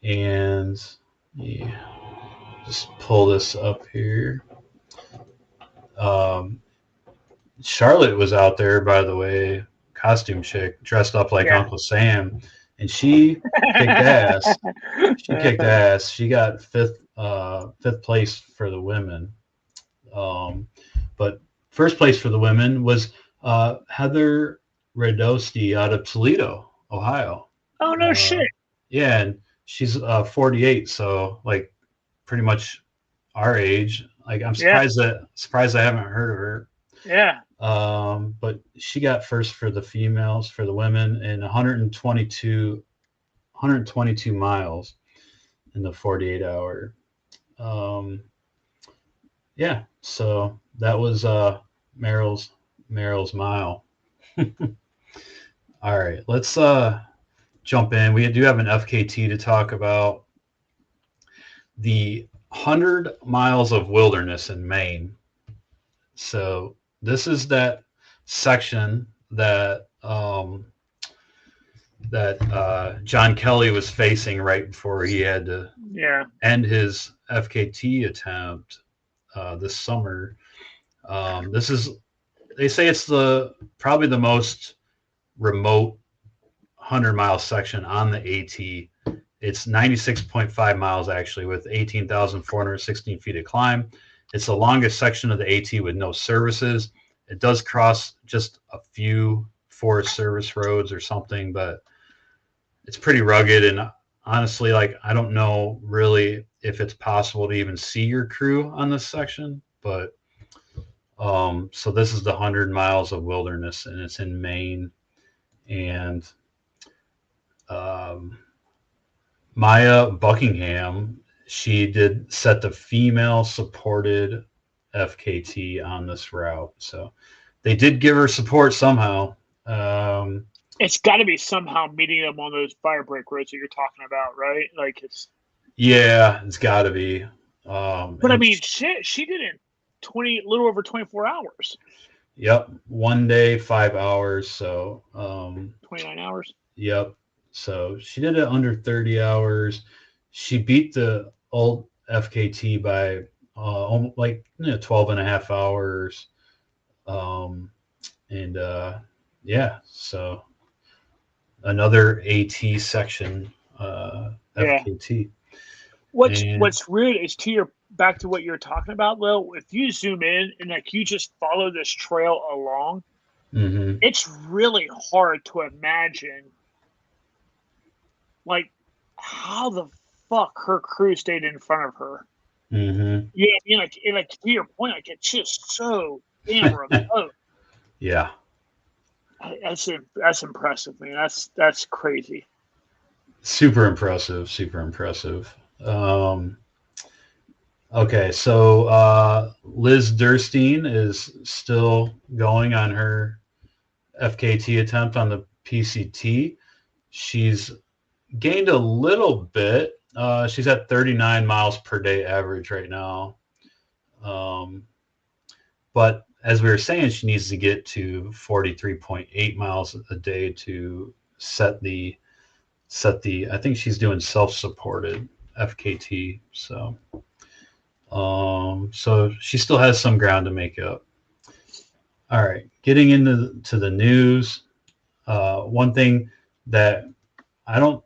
And yeah, just pull this up here. Charlotte was out there, by the way, costume chick, dressed up like Uncle Sam, and she kicked ass. She got fifth place for the women. But first place for the women was Heather Radosti out of Toledo, Ohio. Oh no shit. Yeah, and she's 48, so like pretty much our age. Like I'm surprised I haven't heard of her. Yeah. But she got first for the females, for the women, in 122 miles in the 48-hour. Yeah, so that was Merrill's mile. All right, let's jump in. We do have an FKT to talk about. The 100 miles of wilderness in Maine. So this is that section that John Kelly was facing right before he had to end his FKT attempt this summer. They say it's probably the most remote 100-mile section on the AT. It's 96.5 miles actually, with 18,416 feet of climb. It's the longest section of the AT with no services. It does cross just a few Forest Service roads or something, but it's pretty rugged. And honestly, like, I don't know really if it's possible to even see your crew on this section, but so this is the 100 miles of wilderness, and it's in Maine. And Maya Buckingham, she did set the female supported FKT on this route. So they did give her support somehow. It's got to be somehow meeting them on those fire break roads that you're talking about, right? Like it's got to be. But I mean, she did it in little over 24 hours. Yep, 1 day, 5 hours. So 29 hours. Yep. So she did it under 30 hours. She beat the old FKT by 12 and a half hours. So another AT section FKT. What's weird is back to what you're talking about, Lil. If you zoom in and like you just follow this trail along, it's really hard to imagine like how the fuck her crew stayed in front of her. Yeah, like to your point, like it's just so damn remote. Yeah, that's impressive, man. That's crazy. Super impressive. Okay, so Liz Derstine is still going on her FKT attempt on the PCT. She's gained a little bit. She's at 39 miles per day average right now. But as we were saying, she needs to get to 43.8 miles a day to set the I think she's doing self-supported FKT. So she still has some ground to make up. All right, getting into the news. One thing that I don't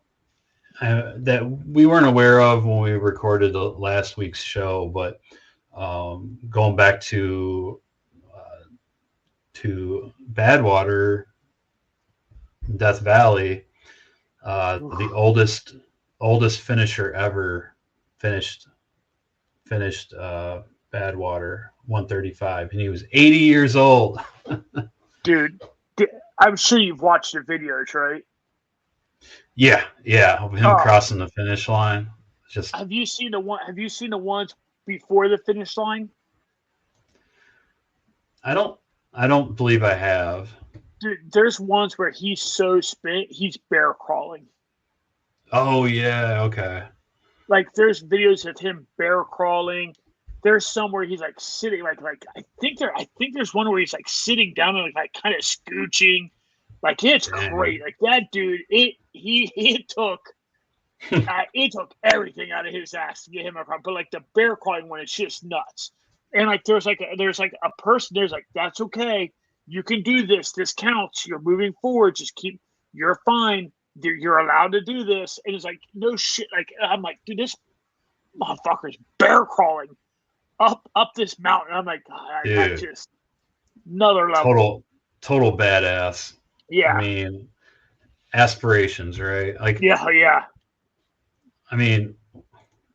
that we weren't aware of when we recorded the last week's show, but going back to Badwater, Death Valley, the oldest finisher ever finished Badwater 135, and he was 80 years old. Dude, I'm sure you've watched the videos, right? Yeah, of him crossing the finish line. Just have you seen the ones before the finish line? I don't believe I have. Dude, there's ones where he's so spent, he's bear crawling. Oh yeah, okay. Like there's videos of him bear crawling. There's some where he's like sitting, like I think there's one where he's like sitting down and like kind of scooching. Like it's great. Like that dude, it took everything out of his ass to get him across. But like the bear crawling one, it's just nuts. And like there's like a person there's like, that's okay. You can do this. This counts. You're moving forward. Just keep. You're fine. You're allowed to do this. And it's like no shit. Like I'm like, dude, this motherfucker's bear crawling up this mountain. I'm like, I just another level. Total badass. Yeah. I mean, aspirations, right? Like yeah. I mean,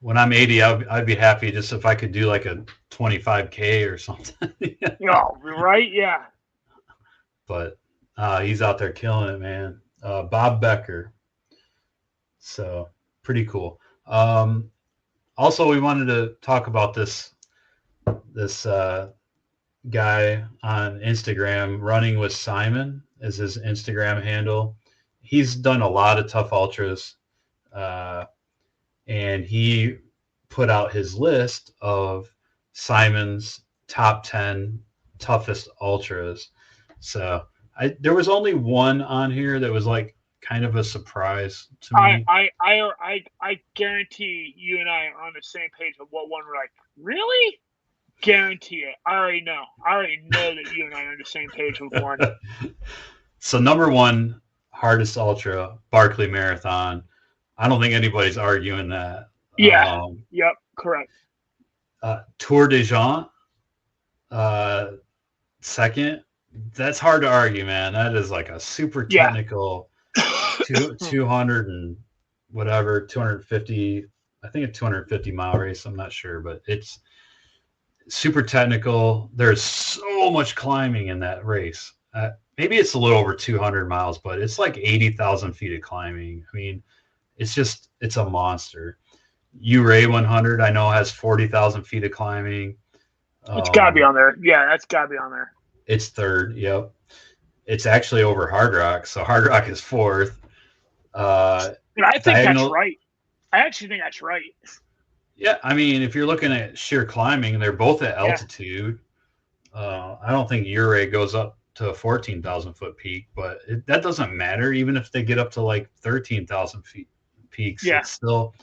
when I'm 80, I'd be happy just if I could do like a 25K or something. Oh, right? Yeah. But he's out there killing it, man. Bob Becker. So pretty cool. Also, we wanted to talk about this guy on Instagram. Running with Simon is his Instagram handle. He's done a lot of tough ultras, and he put out his list of Simon's top 10 toughest ultras. So there was only one on here that was like kind of a surprise to me. I guarantee you and I are on the same page of what one we're like, really? Guarantee it. I already know that you and I are on the same page with one. So number one, hardest ultra, Barkley Marathon. I don't think anybody's arguing that. Yeah. Yep. Correct. Tour de Jean, second. That's hard to argue, man. That is like a super technical 200 and whatever, 250. I think a 250 mile race. I'm not sure, but it's super technical. There's so much climbing in that race. Maybe it's a little over 200 miles, but it's like 80,000 feet of climbing. I mean, it's a monster. Uray 100, I know, has 40,000 feet of climbing. It's got to be on there. Yeah, that's got to be on there. It's third. Yep. It's actually over Hardrock, so Hardrock is fourth. I think that's right. I actually think that's right. Yeah, I mean, if you're looking at sheer climbing, they're both at altitude. Yeah. I don't think Uray goes up to a 14,000 foot peak, but that doesn't matter. Even if they get up to like 13,000 feet peaks, it's still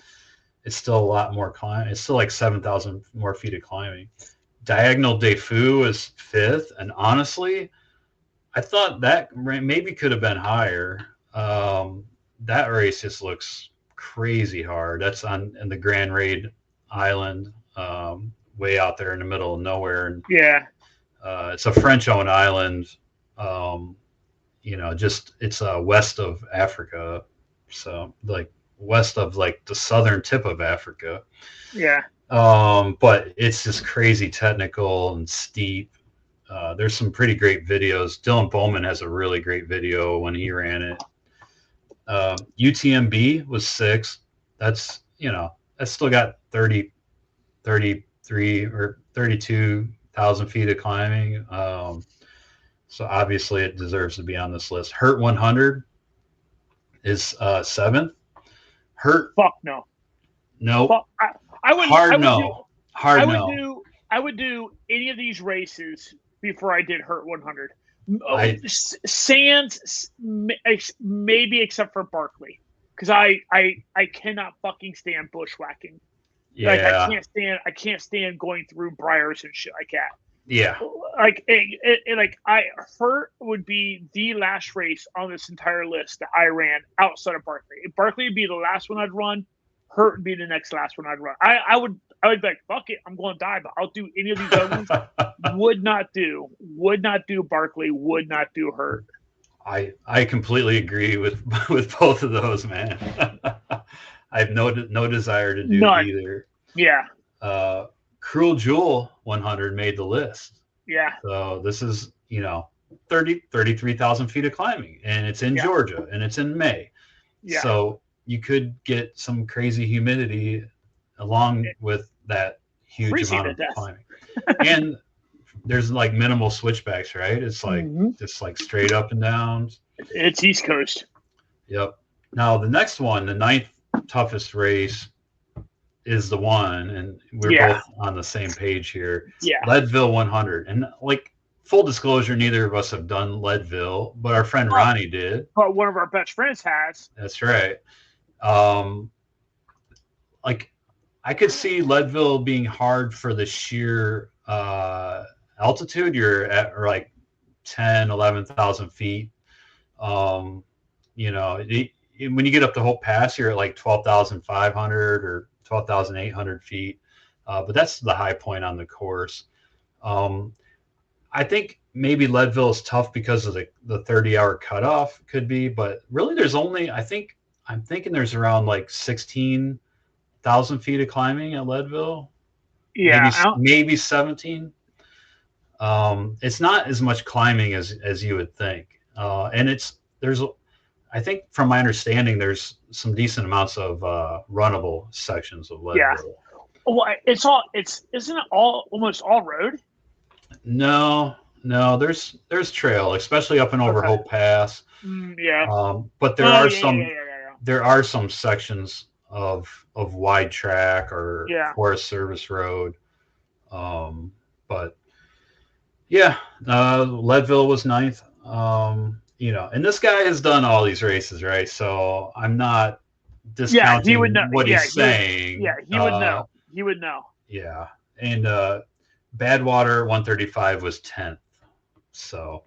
a lot more climb. It's still like 7,000 more feet of climbing. Diagonal de Fou is fifth, and honestly, I thought that maybe could have been higher. That race just looks crazy hard. That's in the Grand Raid Island, way out there in the middle of nowhere. And it's a French-owned island. It's west of Africa, so like west of like the southern tip of Africa. Yeah. But it's just crazy technical and steep. There's some pretty great videos. Dylan Bowman has a really great video when he ran it. UTMB was sixth. That's still got 33 or 32,000 feet of climbing. So obviously it deserves to be on this list. Hurt 100 is seventh. Hurt. Fuck no. No. Fuck. I would do any of these races before I did Hurt 100. Sands, maybe except for Barkley, because I cannot fucking stand bushwhacking. Yeah. Like I can't stand going through briars and shit like that. Yeah. Hurt would be the last race on this entire list that I ran outside of Barkley. If Barkley would be the last one I'd run, Hurt would be the next last one I'd run. I would be like, fuck it, I'm going to die, but I'll do any of these other ones. Would not do Barkley, would not do Hurt. I completely agree with both of those, man. I have no desire to do either. Yeah. Cruel Jewel 100 made the list. Yeah. So this is, 33,000 feet of climbing, and it's in Georgia, and it's in May. Yeah. So you could get some crazy humidity along with that huge amount of climbing. And there's like minimal switchbacks, right? It's like just like straight up and down. It's East Coast. Yep. Now the next one, the 9th toughest race, is the one, and we're both on the same page here. Yeah. Leadville 100. And like full disclosure, neither of us have done Leadville, but our friend Ronnie did. But one of our best friends has. That's right. Like I could see Leadville being hard for the sheer altitude. You're at like 10, 11,000 feet. When you get up the whole pass, you're at like 12,500 or 12,800 feet. But that's the high point on the course. I think maybe Leadville is tough because of the 30-hour cutoff could be, but really there's only, I'm thinking there's around like 16,000 feet of climbing at Leadville. Yeah. Maybe 17. It's not as much climbing as you would think. I think from my understanding, there's some decent amounts of runnable sections of Leadville. Yeah. Well, isn't it almost all road? No, there's trail, especially up and over Hope Pass. Yeah. But there are some sections of wide track or Forest Service road. But yeah, Leadville was 9th. And this guy has done all these races, right? So I'm not discounting what he's saying. He would know. He would know. Yeah. And Badwater 135 was 10th. So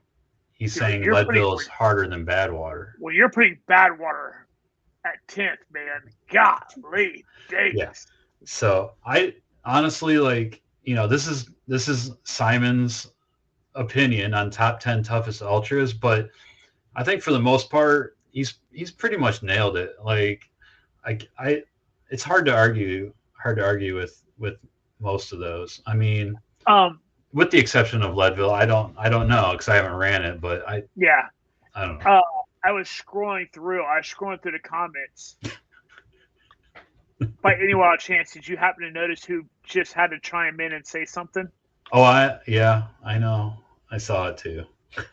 he's saying Leadville is harder than Badwater. Well, you're putting Badwater at 10th, man. Golly, Davis. Yeah. So I honestly this is Simon's opinion on top 10 toughest ultras, but I think for the most part he's pretty much nailed it. Like it's hard to argue with most of those. I mean, with the exception of Leadville, I don't know because I haven't ran it, but I don't know. I was scrolling through the comments. By any wild chance, did you happen to notice who just had to chime in and say something? Oh, I know. I saw it too.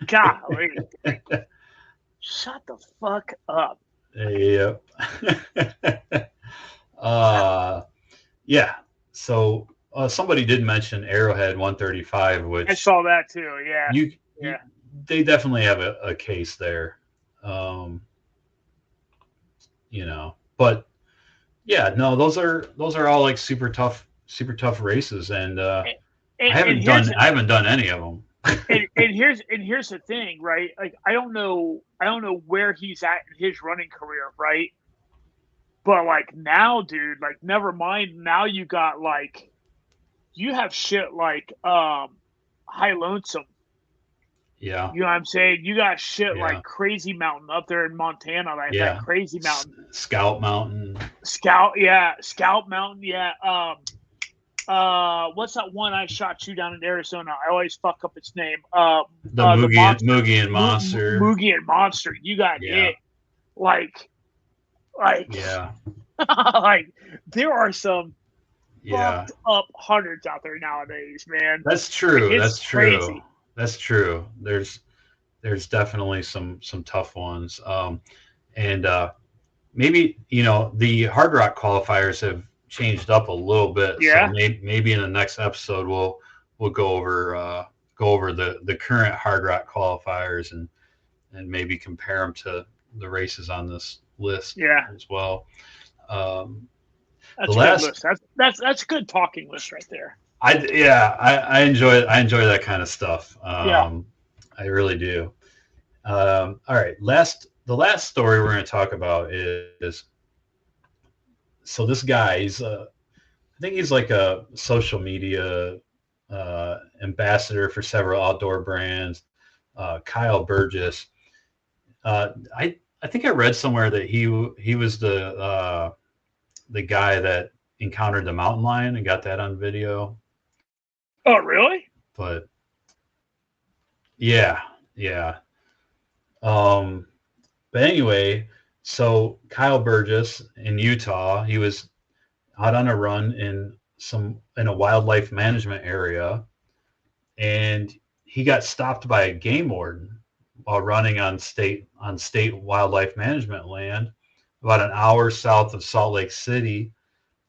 Golly. Shut the fuck up. Yep. Yeah. So somebody did mention Arrowhead 135, which I saw that too. Yeah. They definitely have a case there. But yeah, no, those are all like super tough races, and I haven't done any of them. and here's the thing, right? Like I don't know where he's at in his running career, right? But like now, dude, like never mind. Now you got like you have shit like High Lonesome. Yeah. You know what I'm saying? You got shit like Crazy Mountain up there in Montana, like that Crazy Mountain. Scout Mountain. Scout Mountain, yeah. What's that one I shot you down in Arizona? I always fuck up its name. The Moogie and Monster. Moogie and Monster. You got it. Like yeah. like there are some fucked up hundreds out there nowadays, man. That's true. It's crazy. True. That's true. There's definitely some tough ones. And maybe the Hardrock qualifiers have changed up a little bit. Yeah. So maybe in the next episode we'll go over the current Hardrock qualifiers and maybe compare them to the races on this list as well. That's a good list. That's a good talking list right there. I enjoy that kind of stuff. Yeah. I really do. All right, the last story we're going to talk about is, so this guy, I think he's like a social media ambassador for several outdoor brands. Kyle Burgess. I think I read somewhere that he was the guy that encountered the mountain lion and got that on video. Oh, really? But yeah, yeah. Um, but anyway, so Kyle Burgess in Utah, he was out on a run in a wildlife management area, and he got stopped by a game warden while running on state wildlife management land about an hour south of Salt Lake City.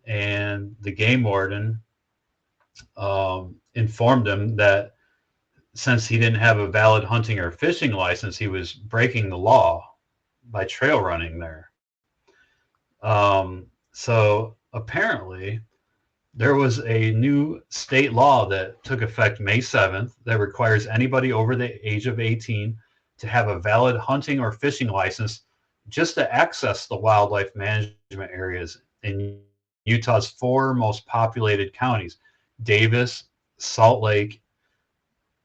And the game warden informed him that since he didn't have a valid hunting or fishing license, he was breaking the law by trail running there. So apparently, there was a new state law that took effect May 7th that requires anybody over the age of 18 to have a valid hunting or fishing license just to access the wildlife management areas in Utah's four most populated counties: Davis, Salt Lake,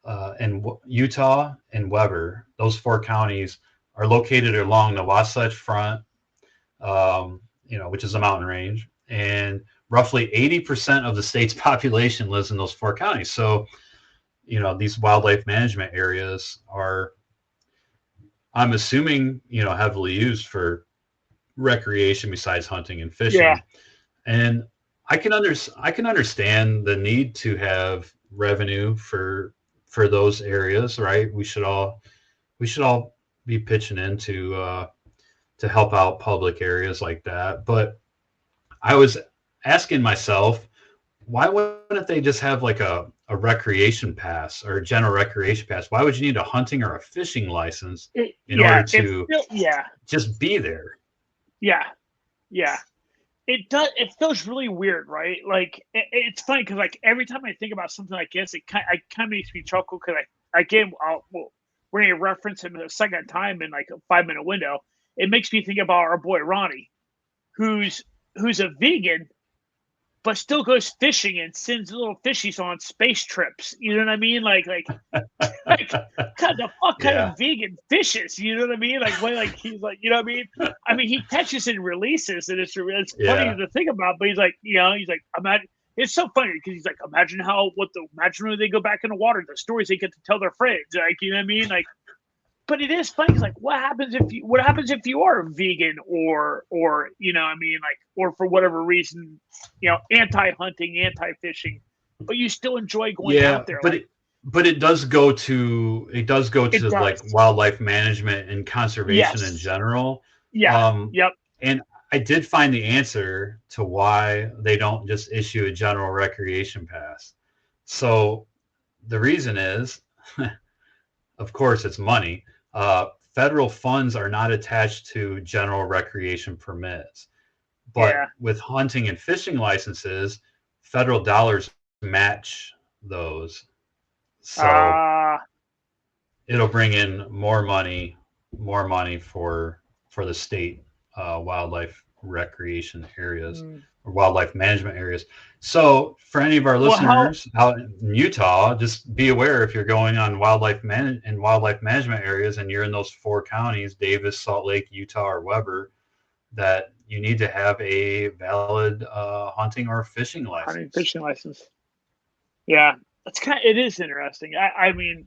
and Utah and Weber. Those four counties are located along the Wasatch Front, which is a mountain range, and roughly 80% of the state's population lives in those four counties. So, these wildlife management areas are, I'm assuming, heavily used for recreation besides hunting and fishing. Yeah. And I can understand the need to have revenue for those areas, right? We should all be pitching in to help out public areas like that. But I was asking myself, why wouldn't they just have like a recreation pass or a general recreation pass? Why would you need a hunting or a fishing license in order to just be there? Yeah. Yeah. It does. It feels really weird, right? Like it's funny because like every time I think about something like this, it kind of makes me chuckle because we're gonna reference him a second time in like a 5-minute window. It makes me think about our boy Ronnie, who's a vegan, but still goes fishing and sends little fishies on space trips. You know what I mean? Like kind of vegan fishes. You know what I mean? Like he's like, you know what I mean? I mean, he catches and releases, and it's funny to think about. But he's like, imagine. It's so funny because he's like, imagine when they go back in the water, the stories they get to tell their friends. Like, you know what I mean? Like, but it is funny. It's like, what happens if you are vegan or you know, what I mean, like, or for whatever reason, anti-hunting, anti-fishing, but you still enjoy going out there. But it does go to like wildlife management and conservation in general. Yeah. Yep. And I did find the answer to why they don't just issue a general recreation pass. So the reason is, of course, it's money. Federal funds are not attached to general recreation permits, but with hunting and fishing licenses, federal dollars match those. So it'll bring in more money for the state wildlife recreation areas or wildlife management areas. So for any of our listeners out in Utah, just be aware if you're going on wildlife management areas and you're in those four counties, Davis, Salt Lake, Utah, or Weber, that you need to have a valid hunting or fishing license. Hunting fishing license. Yeah, it is interesting. I mean,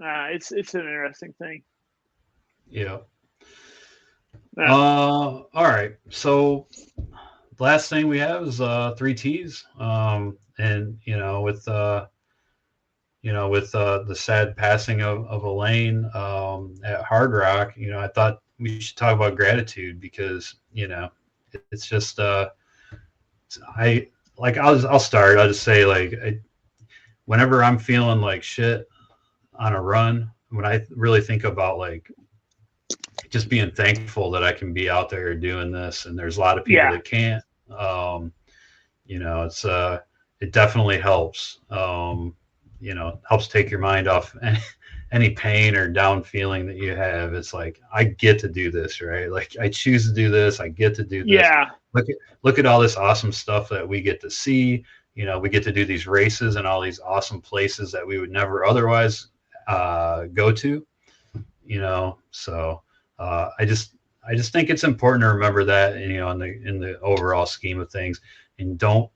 it's an interesting thing. Yeah. All right. So the last thing we have is 3 Ts. And with the sad passing of Elaine at Hardrock, I thought we should talk about gratitude because it's just I'll start. I'll just say whenever I'm feeling like shit on a run, when I really think about just being thankful that I can be out there doing this, and there's a lot of people that can't. It's it definitely helps. Helps take your mind off any pain or down feeling that you have. It's like, I get to do this, right? Like, I choose to do this. I get to do this. Yeah. Look at all this awesome stuff that we get to see. We get to do these races and all these awesome places that we would never otherwise go to. So I just think it's important to remember that, in the overall scheme of things, and don't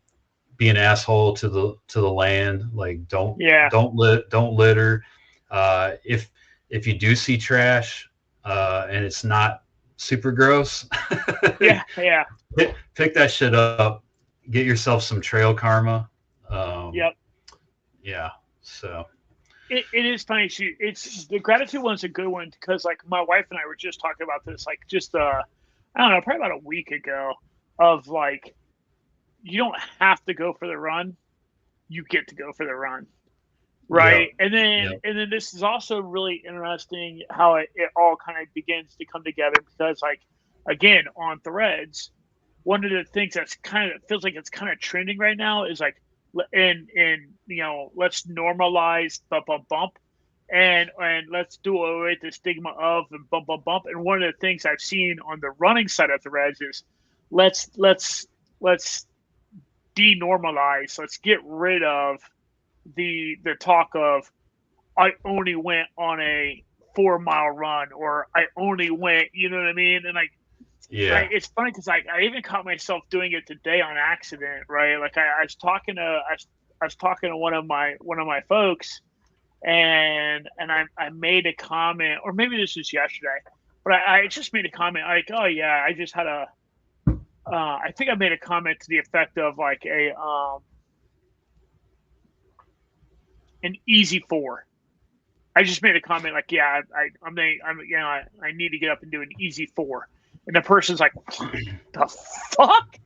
be an asshole to the land. Like, don't litter. If you do see trash and it's not super gross, yeah, pick that shit up. Get yourself some trail karma. Yep. Yeah. So it is funny. It's the gratitude one's a good one because, like, my wife and I were just talking about this, like, just I don't know, probably about a week ago, of like, you don't have to go for the run, you get to go for the run, right? Yep. And then this is also really interesting how it all kind of begins to come together because, like, again, on Threads, one of the things that's feels like it's kind of trending right now is like, and let's normalize bump, and let's do away with the stigma of and bump. And one of the things I've seen on the running side of Threads is let's denormalize. Let's get rid of the talk of I only went on a 4-mile run, or I only went, you know what I mean? And like, yeah, it's funny because I even caught myself doing it today on accident, right? Like I was talking to one of my folks, and I made a comment, or maybe this was yesterday, but I just made a comment like, oh yeah, I just had I think I made a comment to the effect of like an easy 4. I just made a comment like, yeah, I need to get up and do an easy 4. And the person's like, the fuck?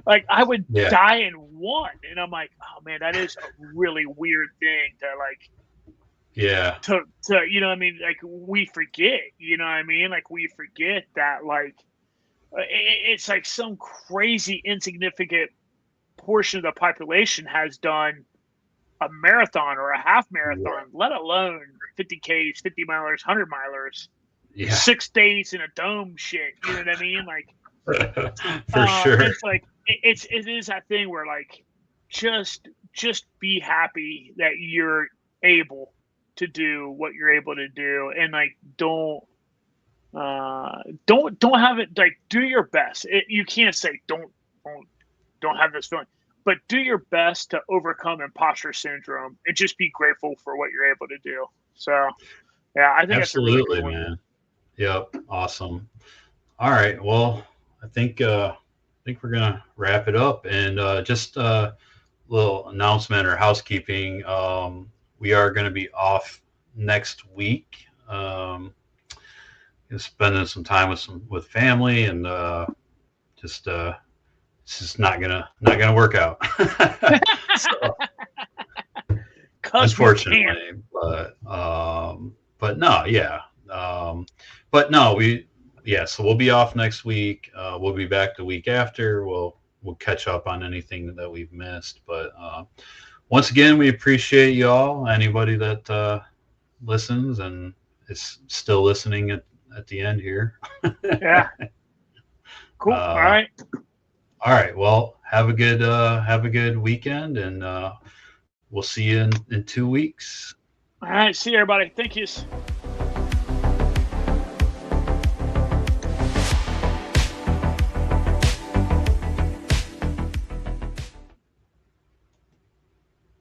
Like, I would die in 1. And I'm like, oh man, that is a really weird thing to like, to you know what I mean? Like, we forget, you know what I mean? Like, we forget that, like, it's like some crazy insignificant portion of the population has done a marathon or a half marathon, let alone 50Ks, 50 milers, 100 milers, 6 days in a dome shit. You know what I mean? Like, for sure. It's like, it is that thing where, like, just be happy that you're able to do what you're able to do, and like, don't have it, like, do your best. You can't say don't have this feeling, but do your best to overcome imposter syndrome and just be grateful for what you're able to do. So yeah, I think absolutely, that's a really good man. Yep, awesome. All right, well, I think we're gonna wrap it up, and just a little announcement or housekeeping. We are going to be off next week. Spending some time with family, and just it's just not gonna work out. So, unfortunately, but no, so we'll be off next week. We'll be back the week after. We'll catch up on anything that we've missed. But once again, we appreciate you all. Anybody that listens and is still listening at the end here. Yeah. Cool. All right. Well, have a good weekend, and we'll see you in 2 weeks. All right. See you, everybody. Thank you.